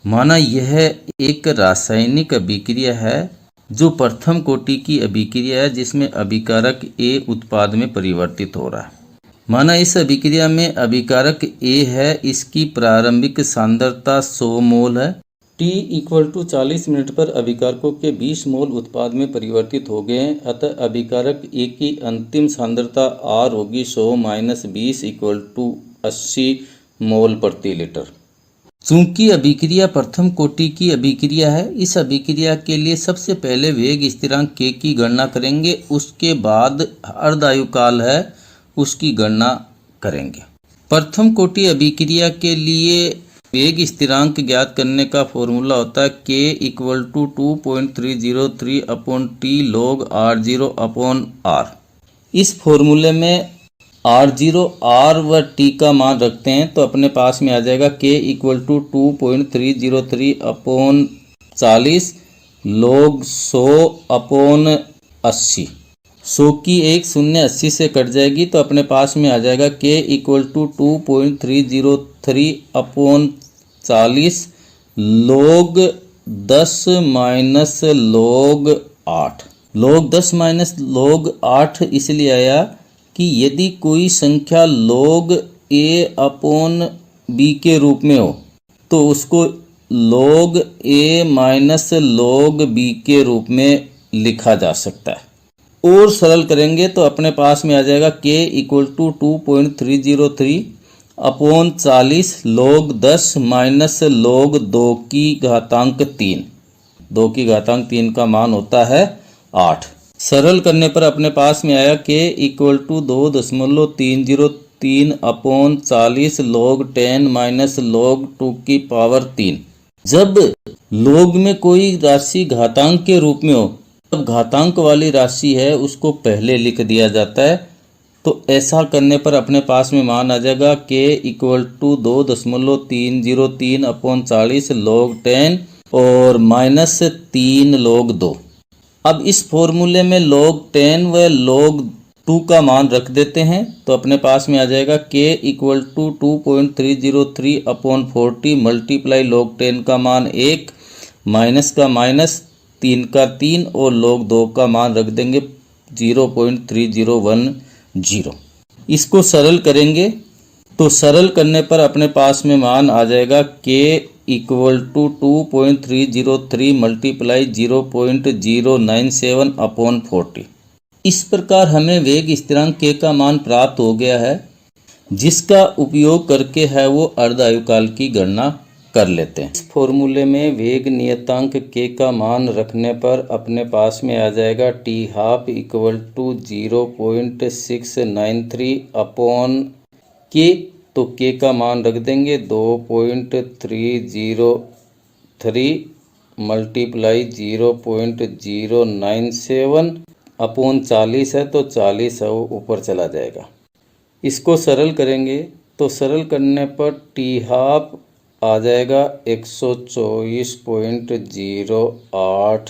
माना यह एक रासायनिक अभिक्रिया है जो प्रथम कोटि की अभिक्रिया है जिसमें अभिकारक A उत्पाद में परिवर्तित हो रहा है। माना इस अभिक्रिया में अभिकारक A है, इसकी प्रारंभिक सांद्रता 100 मोल है। T = 40 मिनट पर अभिकारकों के 20 मोल उत्पाद में परिवर्तित हो गए हैं। अतः अभिकारक A की अंतिम सांद्रता R होगी 100 - 20 = 80 मोल प्रति लीटर। चूंकि अभिक्रिया प्रथम कोटि की अभिक्रिया है, इस अभिक्रिया के लिए सबसे पहले वेग स्थिरांक K की गणना करेंगे, उसके बाद अर्ध आयुकाल है उसकी गणना करेंगे। प्रथम कोटि अभिक्रिया के लिए वेग स्थिरांक ज्ञात करने का फॉर्मूला होता है K = 2.303/T log R0/R। इस फॉर्मूले में R0, R व T का मान रखते हैं तो अपने पास में आ जाएगा K = 2.303/40 log 100/80। 100 की एक शून्य 80 से कट जाएगी तो अपने पास में आ जाएगा K = 2.303/40 log 10 - log 8। log 10 - log 8 इसलिए आया कि यदि कोई संख्या log A/B के रूप में हो तो उसको log A - log B के रूप में लिखा जा सकता है। और सरल करेंगे तो अपने पास में आ जाएगा K = 2.303/40 log 10 - log 2⁵3। 2⁵3 का मान होता है 8। सरल करने पर अपने पास में आया K = 2.303/40 log 10 - log 2⁵3। जब log में कोई राशि घातांक के रूप में हो तब घातांक वाली राशि है उसको पहले लिख दिया जाता है। तो ऐसा करने पर अपने पास में मान आ जाएगा K = 2.303/40 log 10 और -3 log 2। अब इस फॉर्मूले में log 10 व log 2 का मान रख देते हैं तो अपने पास में आ जाएगा K = 2.303/40 मल्टीप्लाई log 10 का मान 1 माइनस का माइनस 3 का 3 और log 2 का मान रख देंगे 0.3010। इसको सरल करेंगे तो सरल करने पर अपने पास में मान आ जाएगा K = 2.303 मल्टीप्लाई 0.097/40। इस प्रकार हमें वेग स्थिरांक K का मान प्राप्त हो गया है जिसका उपयोग करके है वो अर्ध आयुकाल की गणना कर लेते हैं। इस फॉर्मूले में वेग नियतांक K का मान रखने पर अपने पास में आ जाएगा T12 = 0.693/K। तो K का मान रख देंगे 2.303 मल्टीप्लाई 0.097/40 है तो 40 है वो ऊपर चला जाएगा। इसको सरल करेंगे तो सरल करने पर T12 आ जाएगा 124.08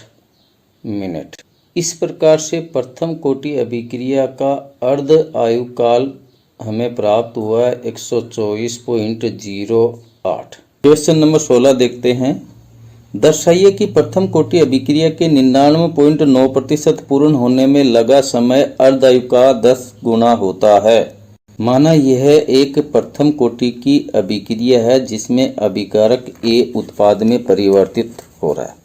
मिनट। इस प्रकार से प्रथम कोटि अभिक्रिया का अर्ध आयुकाल हमें प्राप्त हुआ है 124.08। क्वेश्चन नंबर 16 देखते हैं। दर्शाइए कि प्रथम कोटि अभिक्रिया के 99.9% पूर्ण होने में लगा समय अर्ध आयुकाल 10 गुना होता है। माना यह एक प्रथम कोटि की अभिक्रिया है जिसमें अभिकारक A उत्पाद में परिवर्तित हो रहा है।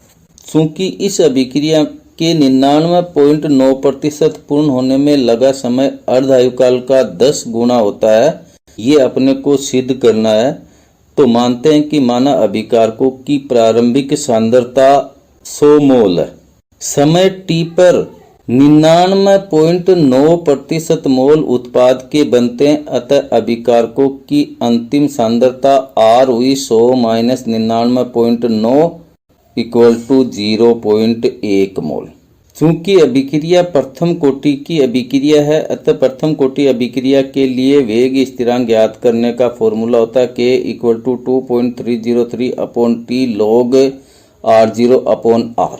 चूंकि इस अभिक्रिया के 99.9% पूर्ण होने में लगा समय अर्ध आयुकाल का 10 गुना होता है, ये अपने को सिद्ध करना है। तो मानते हैं कि माना अभिकारकों की प्रारंभिक सांद्रता 100 मोल है। समय T पर 99.9% मोल उत्पाद के बनते हैं, अतः अभिकारकों की अंतिम सांद्रता R हुई 100 माइनस 99.9 इक्वल टू 0.1 मोल। चूंकि अभिक्रिया प्रथम कोटि की अभिक्रिया है, अतः प्रथम कोटि अभिक्रिया के लिए वेग स्थिरांक ज्ञात करने का फॉर्मूला होता है K equal to 2.303 upon T log R0 upon R।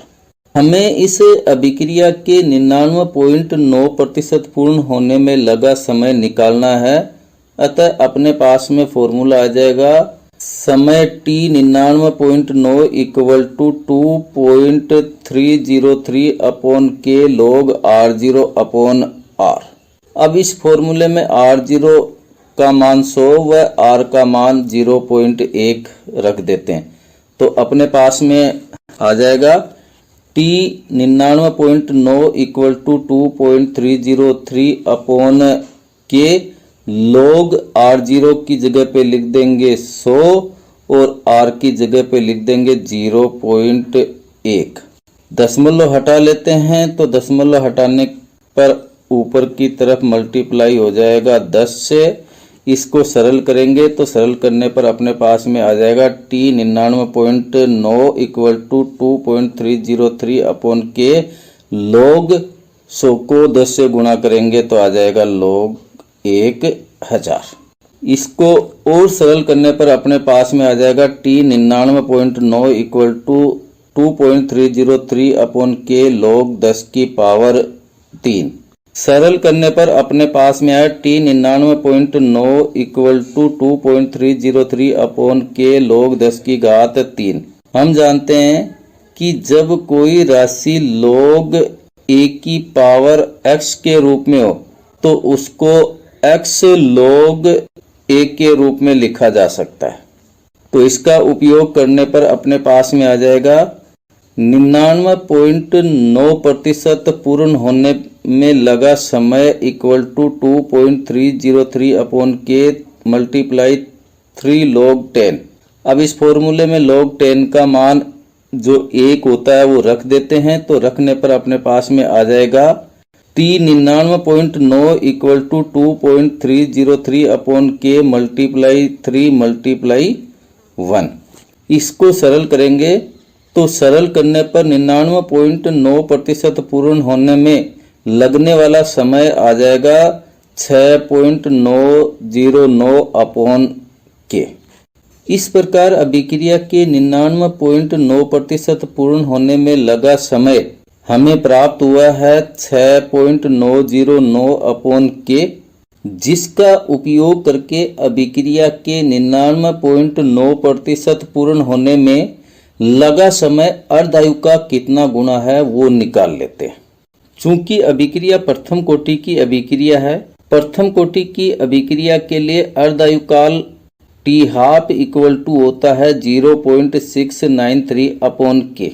हमें इस अभिक्रिया के 99.9% पूर्ण होने में लगा समय निकालना है, अतः अपने पास में फॉर्मूला आ जाएगा समय t 99.9 इक्वल टू 2.303 अपॉन के log R0 अपॉन R। अब इस फॉर्मूले में R0 का मान 100 व R का मान 0.1 रख देते हैं, तो अपने पास में आ जाएगा t 99.9 इक्वल टू 2.303 अपॉन के log R0 की जगह पे लिख देंगे 100 और R की जगह पे लिख देंगे 0.1। दशमलव हटा लेते हैं, तो दशमलव हटाने पर ऊपर की तरफ मल्टीप्लाई हो जाएगा 10 से। इसको सरल करेंगे तो सरल करने पर अपने पास में आ जाएगा t 99.9 इक्वल टू 2.303 अपॉन के log 100 को 10 से गुणा करेंगे तो आ जाएगा log 1000। इसको और सरल करने पर अपने पास में आ जाएगा t 99.9 इक्वल टू 2.303 अपॉन के log 10 की पावर 3। सरल करने पर अपने पास में आया t 99.9 इक्वल टू 2.303 अपॉन के log 10 की घात 3। हम जानते हैं कि जब कोई राशि log a की पावर x के रूप में हो तो उसको x log a के रूप में लिखा जा सकता है। तो इसका उपयोग करने पर अपने पास में आ जाएगा 99.9% पूर्ण होने में लगा समय इक्वल टू 2.303 अपॉन के मल्टीप्लाई 3 log 10। अब इस फॉर्मूले में log 10 का मान जो 1 होता है वो रख देते हैं, तो रखने पर अपने पास में आ जाएगा t 99.9 इक्वल टू 2.303 अपॉन के मल्टीप्लाई 3 मल्टीप्लाई 1। इसको सरल करेंगे तो सरल करने पर 99.9% पूर्ण होने में लगने वाला समय आ जाएगा 6.909 अपॉन के। इस प्रकार अभिक्रिया के 99.9% पूर्ण होने में लगा समय हमें प्राप्त हुआ है 6.909 अपॉन के, जिसका उपयोग करके अभिक्रिया के 99.9% पूर्ण होने में लगा समय अर्धायु का कितना गुना है वो निकाल लेते हैं। चूंकि अभिक्रिया प्रथम कोटि की अभिक्रिया है, प्रथम कोटि की अभिक्रिया के लिए अर्धायु काल t हाफ इक्वल टू होता है 0.693 अपॉन के।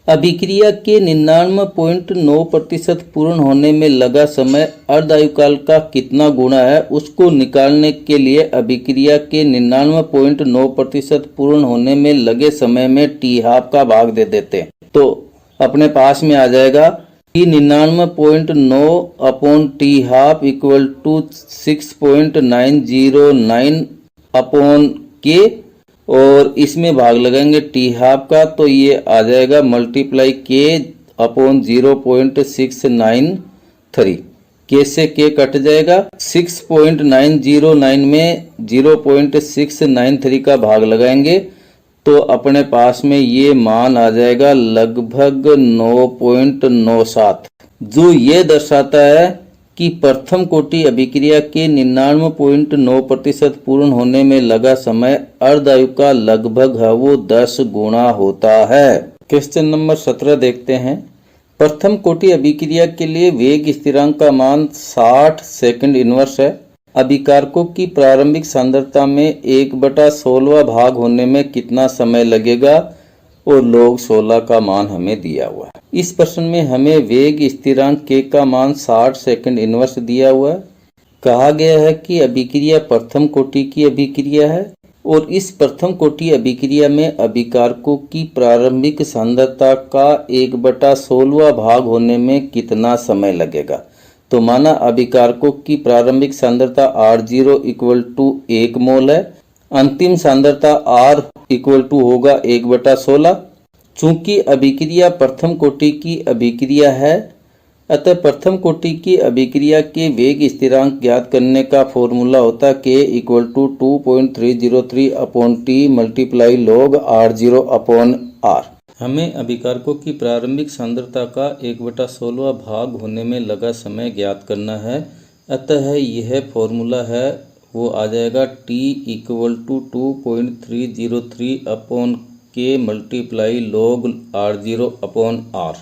अभिक्रिया के 99.9% पूर्ण होने में लगा समय अर्धायुकाल का कितना गुना है उसको निकालने के लिए अभिक्रिया के 99.9% पूर्ण होने में लगे समय में t हाफ का भाग दे देते हैं, तो अपने पास में आ जाएगा t 99.9 upon t half equal to 6.909 upon K, और इसमें भाग लगाएंगे t हाफ का तो ये आ जाएगा मल्टीप्लाई k अपॉन 0.693। k से k कट जाएगा, 6.909 में 0.693 का भाग लगाएंगे तो अपने पास में ये मान आ जाएगा लगभग 9.97, जो ये दर्शाता है कि प्रथम कोटि अभिक्रिया के 99.9% पूर्ण होने में लगा समय अर्धायु का लगभग है वो 10 गुना होता है। क्वेश्चन नंबर 17 देखते हैं। प्रथम कोटि अभिक्रिया के लिए वेग स्थिरांक का मान 60 सेकंड इनवर्स है। अभिकारकों की प्रारंभिक सांद्रता में 1/16 भाग होने में कितना समय लगेगा और log 16 का मान हमें दिया हुआ है। इस प्रश्न में हमें वेग स्थिरांक k का मान 60 सेकंड इनवर्स दिया हुआ है। कहा गया है कि अभिक्रिया प्रथम कोटि की अभिक्रिया है। और इस प्रथम कोटि अभिक्रिया में अभिकारकों की प्रारंभिक सांद्रता का 1/16वां भाग होने में कितना समय लगेगा। तो माना अभिकारकों की प्रारंभिक सांद्रता R0 इक्वल टू 1 मोल है, अंतिम सांद्रता R इक्वल टू होगा 1/16। चूंकि अभिक्रिया प्रथम कोटि की अभिक्रिया है, अतः प्रथम कोटि की अभिक्रिया के वेग स्थिरांक ज्ञात करने का फॉर्मूला होता है K equal to 2.303 upon T multiply log R0 upon R। हमें अभिकारकों की प्रारंभिक सांद्रता का 1/16वां भाग होने में लगा समय ज्ञात करना है, अतः यह फॉर्मूला है वो आ जाएगा T equal to 2.303 upon K multiply log R0 upon R।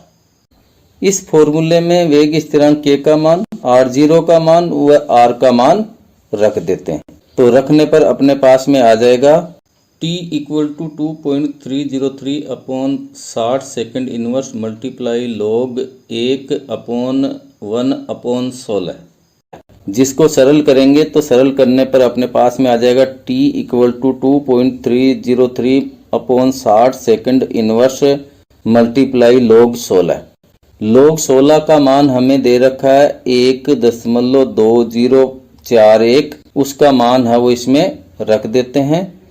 इस फॉर्मूले में वेग स्थिरांक K का मान, R0 का मान व R का मान रख देते हैं। तो रखने पर अपने पास में आ जाएगा T equal to 2.303 upon 60 second inverse multiply log 1 upon 1 upon 16। जिसको सरल करेंगे तो सरल करने पर अपने पास में आ जाएगा T equal to 2.303 upon 60 second inverse multiply log 16। log 16 का मान हमें दे रखा है 1.2041, उसका मान है वो इसमें रख देते हैं।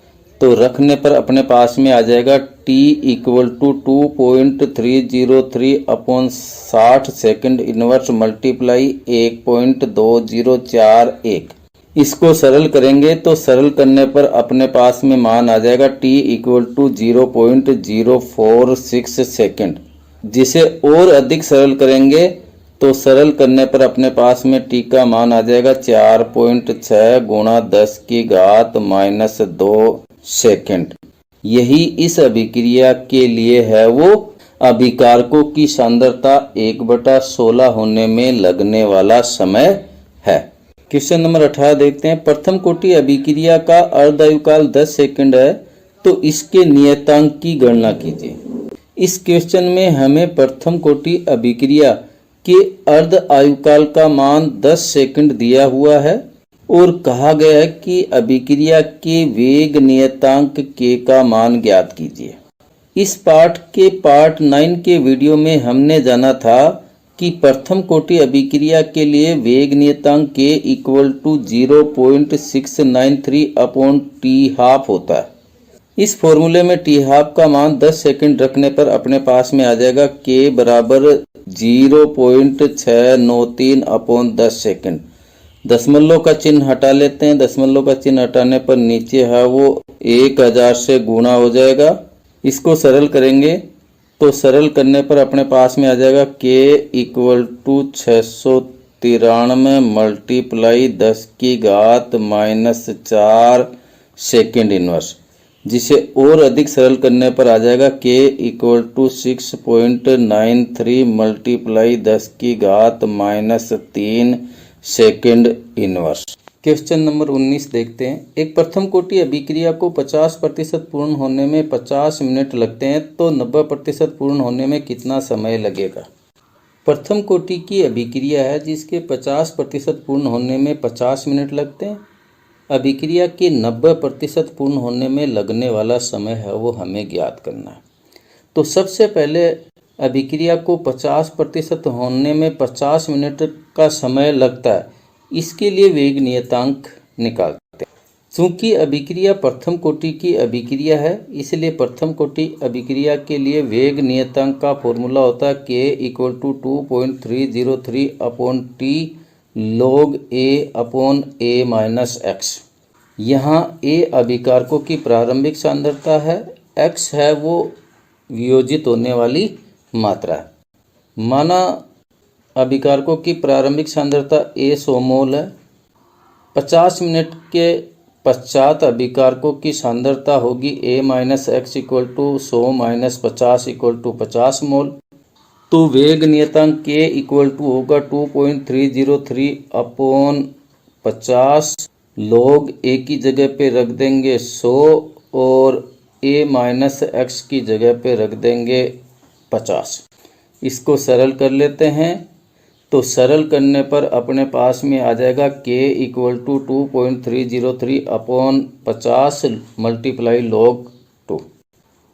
तो रखने पर अपने पास में आ जाएगा T equal to 2.303 upon 60 second inverse multiply 1.2041। इसको सरल करेंगे तो सरल करने पर अपने पास में मान आ जाएगा T इक्वल टू 0.046 सेकेंड। जिसे और अधिक सरल करेंगे तो सरल करने पर अपने पास में T का मान आ जाएगा 4.6 गुणा 10 की घात -2 सेकेंड। यही इस अभिक्रिया के लिए है वो अभिकारकों की सांद्रता 1/16 होने में लगने वाला समय है। क्वेश्चन नंबर 18 देखते हैं। प्रथम कोटि अभिक्रिया का अर्धायुकाल 10 सेकंड है, तो इसके नियतांक की गणना कीजिए। इस क्वेश्चन में हमें प्रथम कोटि अभिक्रिया के अर्ध आयुकाल का मान 10 सेकंड दिया हुआ है और कहा गया है कि अभिक्रिया के वेग नियतांक K का मान ज्ञात कीजिए। इस पाठ के पार्ट 9 के वीडियो में हमने जाना था कि प्रथम कोटि अभिक्रिया के लिए वेग नियतांक K equal to 0.693 upon T half होता है। इस फॉर्मूले में T हाफ का मान 10 सेकंड रखने पर अपने पास में आ जाएगा K बराबर 0.693 अपॉन 10 सेकंड। दशमलव का चिन्ह हटा लेते हैं। दशमलव का चिन्ह हटाने पर नीचे है वो 1000 से गुणा हो जाएगा। इसको सरल करेंगे तो सरल करने पर अपने पास में आ जाएगा K इक्वल टू 693 मल्टीप्लाई 10 की घात -4 सेकेंड इनवर्स। जिसे और अधिक सरल करने पर आ जाएगा K इक्वल टू 6.93 मल्टीप्लाई 10 की घात -3 सेकेंड इनवर्स। क्वेश्चन नंबर 19 देखते हैं। एक प्रथम कोटि अभिक्रिया को 50% पूर्ण होने में 50 मिनट लगते हैं, तो 90% पूर्ण होने में कितना समय लगेगा। प्रथम कोटि की अभिक्रिया है जिसके 50% पूर्ण होने में 50 मिनट लगते हैं। अभिक्रिया के 90% पूर्ण होने में लगने वाला समय है वो हमें ज्ञात करना है। तो सबसे पहले अभिक्रिया को 50% होने में 50 मिनट का समय लगता है, इसके लिए वेग नियतांक निकालते हैं। चूँकि अभिक्रिया प्रथम कोटि की अभिक्रिया है, इसलिए प्रथम कोटि अभिक्रिया के लिए वेग नियतांक का फॉर्मूला होता है K equal to 2.303 upon T log A upon A minus x। यहाँ A अभिकारकों की प्रारंभिक सांद्रता है, x है वो वियोजित होने वाली मात्रा है। माना अभिकारकों की प्रारंभिक सांद्रता A 100 मोल है। 50 मिनट के पश्चात अभिकारकों की सांद्रता होगी A minus X equal to 100 minus 50 equal to 50 mole. तो वेग नियतांक K इक्वल टू होगा 2.303 अपॉन 50 log A की जगह पे रख देंगे 100 और A माइनस एक्स की जगह पे रख देंगे 50। इसको सरल कर लेते हैं तो सरल करने पर अपने पास में आ जाएगा k equal to 2.303 upon 50 multiply log 2।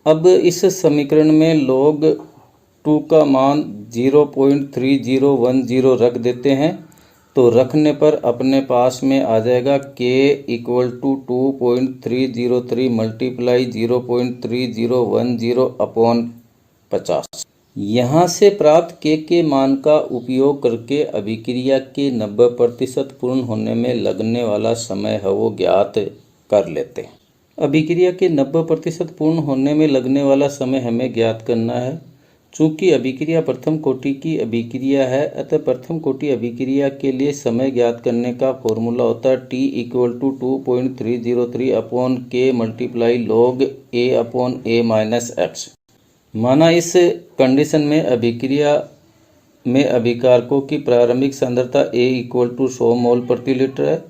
अब इस समीकरण में log 2 का मान 0.3010 रख देते हैं। तो रखने पर अपने पास में आ जाएगा k equal to 2.303 multiply 0.3010 upon 50। यहाँ से प्राप्त के मान का उपयोग करके अभिक्रिया के 90% पूर्ण होने में लगने वाला समय है वो ज्ञात कर लेते हैं। अभिक्रिया के 90% पूर्ण होने में लगने वाला समय हमें ज्ञात करना है। चूँकि अभिक्रिया प्रथम कोटि की अभिक्रिया है, अतः प्रथम कोटि अभिक्रिया के लिए समय ज्ञात करने का फॉर्मूला होता है t equal to 2.303 upon k multiply log a upon a minus X. माना इस कंडीशन में अभिक्रिया में अभिकारकों की प्रारंभिक सांद्रता A इक्वल टू 100 मोल प्रति लीटर है।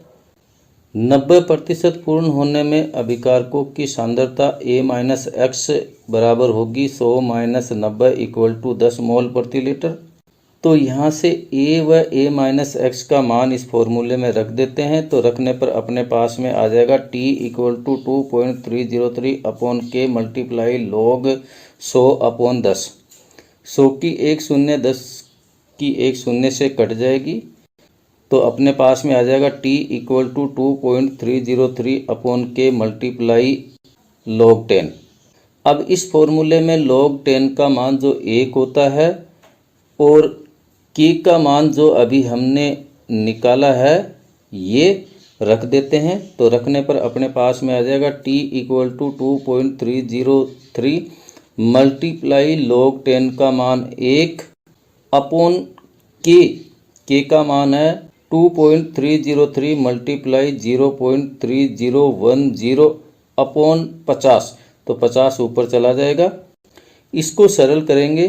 90% पूर्ण होने में अभिकारकों की सांद्रता A माइनस एक्स बराबर होगी 100 माइनस 90 इक्वल टू 10 मोल प्रति लीटर। तो यहाँ से A व A माइनस एक्स का मान इस फॉर्मूले में रख देते हैं। तो रखने पर अपने पास में आ जाएगा t equal to 2.303 upon k multiply log 100 upon 10। 100 की एक शून्य 10 की एक शून्य से कट जाएगी। तो अपने पास में आ जाएगा t equal to 2.303 upon k multiply log 10। अब इस फॉर्मूले में log 10 का मान जो 1 होता है और k का मान जो अभी हमने निकाला है ये रख देते हैं। तो रखने पर अपने पास में आ जाएगा t equal to 2.303 multiply log 10 का मान 1 अपॉन k का मान है 2.303 मल्टीप्लाई 0.3010 अपॉन 50। तो 50 ऊपर चला जाएगा। इसको सरल करेंगे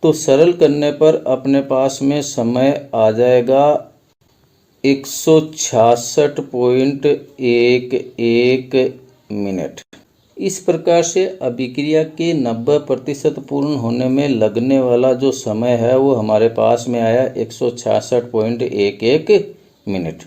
तो सरल करने पर अपने पास में समय आ जाएगा 166.11 मिनट। इस प्रकार से अभिक्रिया के 90% पूर्ण होने में लगने वाला जो समय है वो हमारे पास में आया 166.11 मिनट।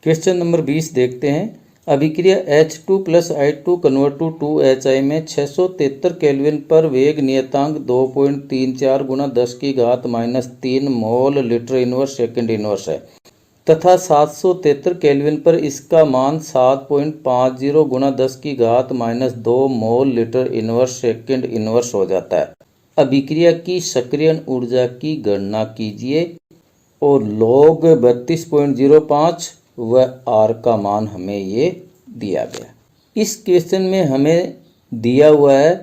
क्वेश्चन नंबर 20 देखते हैं। अभिक्रिया H2 plus I2 convert to 2HI में 673 केल्विन पर वेग नियतांक 2.34 गुना 10 की घात minus 3 mole litre inverse second inverse है तथा 773 केल्विन पर इसका मान 7.50 गुना 10 की घात minus 2 mole litre inverse second inverse हो जाता है। अभिक्रिया की सक्रियण ऊर्जा की गणना कीजिए और log 32.05 व R का मान हमें ये दिया गया। इस क्वेश्चन में हमें दिया हुआ है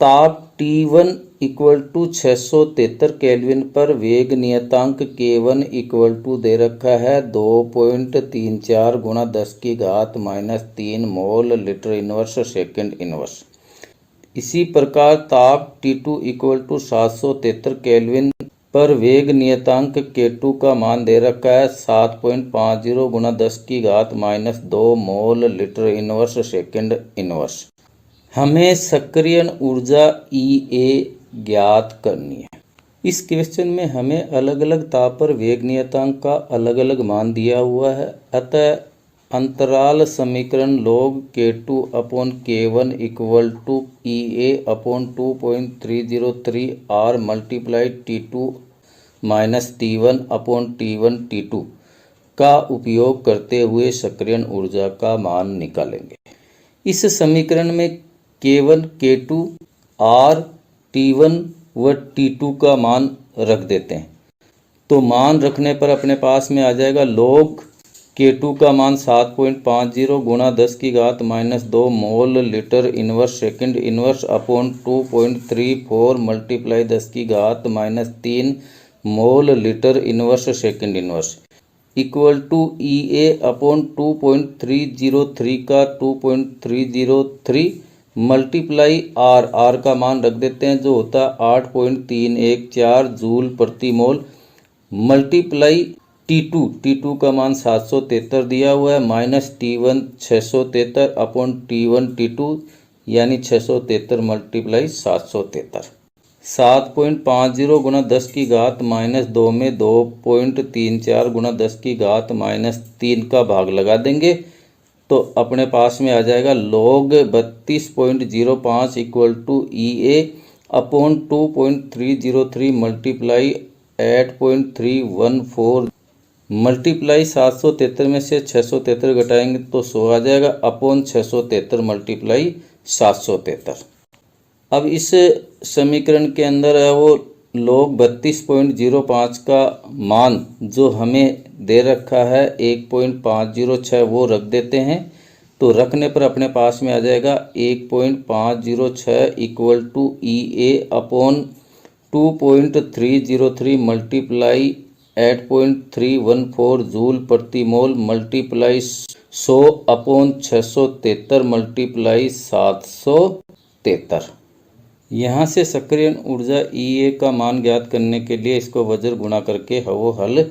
ताप T1 इक्वल टू 673 केल्विन पर वेग नियतांक K1 इक्वल टू दे रखा है 2.34 गुना 10 की घात minus 3 mole litre inverse second inverse. इसी प्रकार ताप T2 इक्वल टू 773 केल्विन पर वेग नियतांक K2 का मान दे रखा है 7.50 गुना 10 की घात minus 2 mole litre inverse second inverse. हमें सक्रियण ऊर्जा EA ज्ञात करनी है। इस क्वेश्चन में हमें अलग अलग ताप पर वेग नियतांक का अलग अलग मान दिया हुआ है। अतः अंतराल समीकरण log K2 अपॉन K1 equal to EA upon 2.303 R multiply T2 minus T1 upon T1 T2 का उपयोग करते हुए सक्रियण ऊर्जा का मान निकालेंगे। इस समीकरण में K1 K2 R T1 व T2 का मान रख देते हैं। तो मान रखने पर अपने पास में आ जाएगा log K2 का मान 7.50 गुना 10 की घात minus 2 mole litre inverse second inverse upon 2.34 multiply 10 की घात minus 3 mole litre inverse second inverse equal to EA upon 2.303 का 2.303 मल्टीप्लाई R का मान रख देते हैं जो होता है 8.314 जूल प्रति मोल मल्टीप्लाई T2 का मान 773 दिया हुआ है minus T1 673 upon T1 T2 यानी 673 मल्टीप्लाई 773। 7.50 गुणा 10 की घात -2 में 2.34 गुणा 10 की घात -3 का भाग लगा देंगे तो अपने पास में आ जाएगा log 32.05 equal to EA upon 2.303 multiply 8.314 multiply 773 में से 673 घटाएंगे तो 100 आ जाएगा अपॉन 673 मल्टीप्लाई 773। अब इस समीकरण के अंदर है वो log 32.05 का मान जो हमें दे रखा है 1.506 वो रख देते हैं। तो रखने पर अपने पास में आ जाएगा 1.506 equal to EA upon 2.303 multiply 8.314 joule प्रति मोल मल्टीप्लाई 100 अपॉन 673 मल्टीप्लाई 773। यहाँ से सक्रियण ऊर्जा EA का मान ज्ञात करने के लिए इसको वज्र गुणा करके वो हल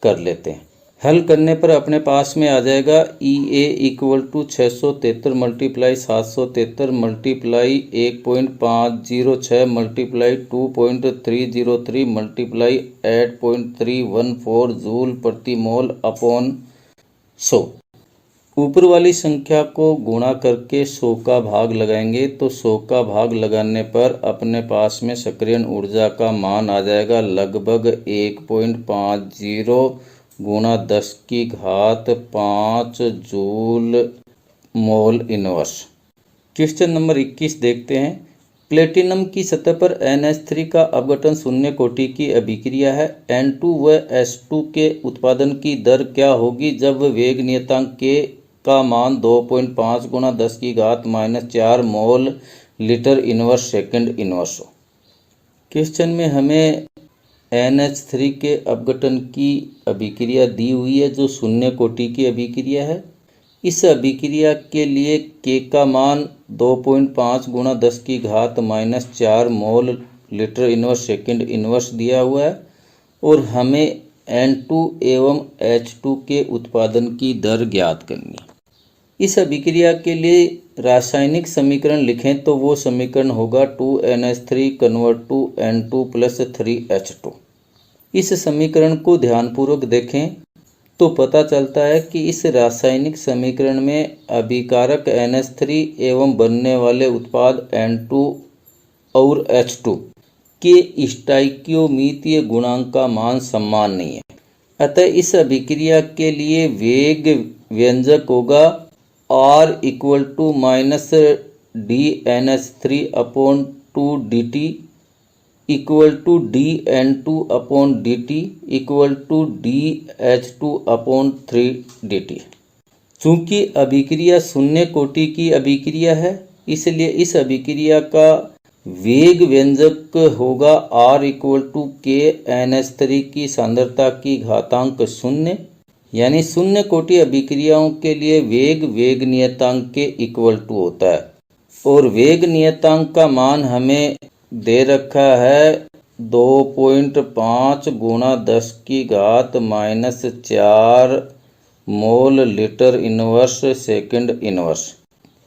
कर लेते हैं। हल करने पर अपने पास में आ जाएगा EA equal to 673 multiply 773 multiply 1.506 multiply 2.303 multiply 8.314 joule प्रति मोल अपॉन 100। ऊपर वाली संख्या को गुणा करके 100 का भाग लगाएंगे तो 100 का भाग लगाने पर अपने पास में सक्रियण ऊर्जा का मान आ जाएगा लगभग 1.50 गुणा 10 की घात 5 joule mole inverse. Question number 21 देखते हैं। प्लेटिनम की सतह पर NH3 का अपघटन शून्य कोटि की अभिक्रिया है। N2 व S2 के उत्पादन की दर क्या होगी जब वेग नियतांक K का मान 2.5 गुणा 10 की घात -4 मोल लीटर इनवर्स सेकंड इनवर्स हो। क्वेश्चन में हमें NH3 के अपघटन की अभिक्रिया दी हुई है जो शून्य कोटि की अभिक्रिया है। इस अभिक्रिया के लिए K का मान 2.5 गुणा 10 की घात -4 मोल लीटर इनवर्स सेकंड इनवर्स दिया हुआ है और हमें N2 एवं H2 के उत्पादन की दर ज्ञात करनी है। इस अभिक्रिया के लिए रासायनिक समीकरण लिखें तो वो समीकरण होगा 2NH3 convert to N2 plus 3H2। इस समीकरण को ध्यानपूर्वक देखें तो पता चलता है कि इस रासायनिक समीकरण में अभिकारक NH3 एवं बनने वाले उत्पाद N2 और H2 के स्टोइकियोमीतीय गुणांक का मान समान नहीं है। अतः इस अभिक्रिया के लिए वेग व्यंजक होगा R equal to minus DNH3 upon 2DT equal to DN2 upon DT equal to DH2 upon 3DT। चूँकि अभिक्रिया शून्य कोटि की अभिक्रिया है इसलिए इस अभिक्रिया का वेग व्यंजक होगा R equal to K NH3 की सांद्रता की घातांक 0, यानी शून्य कोटि अभिक्रियाओं के लिए वेग नियतांक के इक्वल टू होता है और वेग नियतांक का मान हमें दे रखा है 2.5 गुणा 10 की घात -4 मोल लीटर इनवर्स सेकंड इनवर्स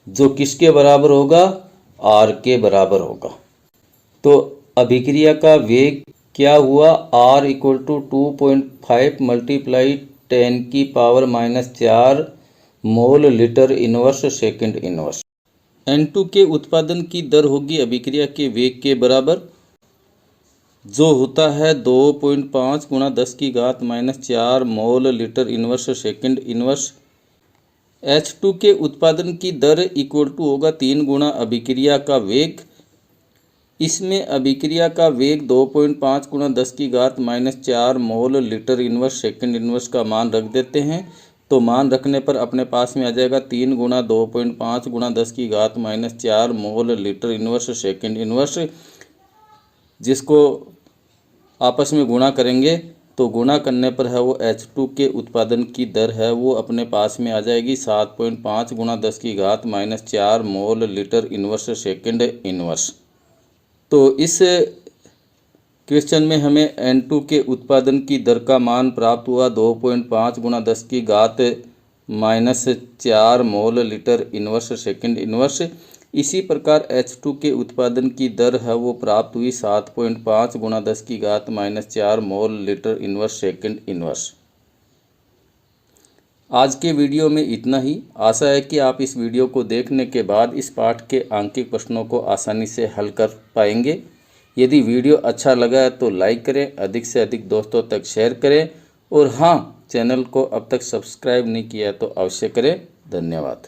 जो किसके बराबर होगा R के बराबर होगा। तो अभिक्रिया का वेग क्या हुआ R इक्वल टू 2.5 मल्टीप्लाई 10 की पावर -4 मोल litre inverse second inverse. N2 के उत्पादन की दर होगी अभिक्रिया के वेग के बराबर जो होता है 2.5 गुणा 10 की घात -4 मोल litre inverse second inverse. H2 के उत्पादन की दर इक्वल टू होगा 3 गुणा अभिक्रिया का वेग। इसमें अभिक्रिया का वेग 2.5 गुणा 10 की घात -4 मोल लीटर इनवर्स सेकंड इनवर्स का मान रख देते हैं। तो मान रखने पर अपने पास में आ जाएगा 3 गुणा 2.5 गुणा 10 की घात -4 मोल लीटर इनवर्स सेकंड इनवर्स, जिसको आपस में गुणा करेंगे तो गुणा करने पर है वो H2 के उत्पादन की दर है वो अपने पास में आ जाएगी 7.5 गुणा 10 की घात -4 मोल लीटर इनवर्स सेकंड इनवर्स। तो इस क्वेश्चन में हमें N2 के उत्पादन की दर का मान प्राप्त हुआ 2.5 गुणा 10 की घात -4 मोल लीटर इनवर्स सेकंड इनवर्स। इसी प्रकार H2 के उत्पादन की दर है वो प्राप्त हुई 7.5 गुणा 10⁻⁻4 मोल लीटर इनवर्स सेकंड इनवर्स। आज के वीडियो में इतना ही। आशा है कि आप इस वीडियो को देखने के बाद इस पाठ के आंकिक प्रश्नों को आसानी से हल कर पाएंगे। यदि वीडियो अच्छा लगा है तो लाइक करें, अधिक से अधिक दोस्तों तक शेयर करें और हाँ, चैनल को अब तक सब्सक्राइब नहीं किया तो अवश्य करें। धन्यवाद।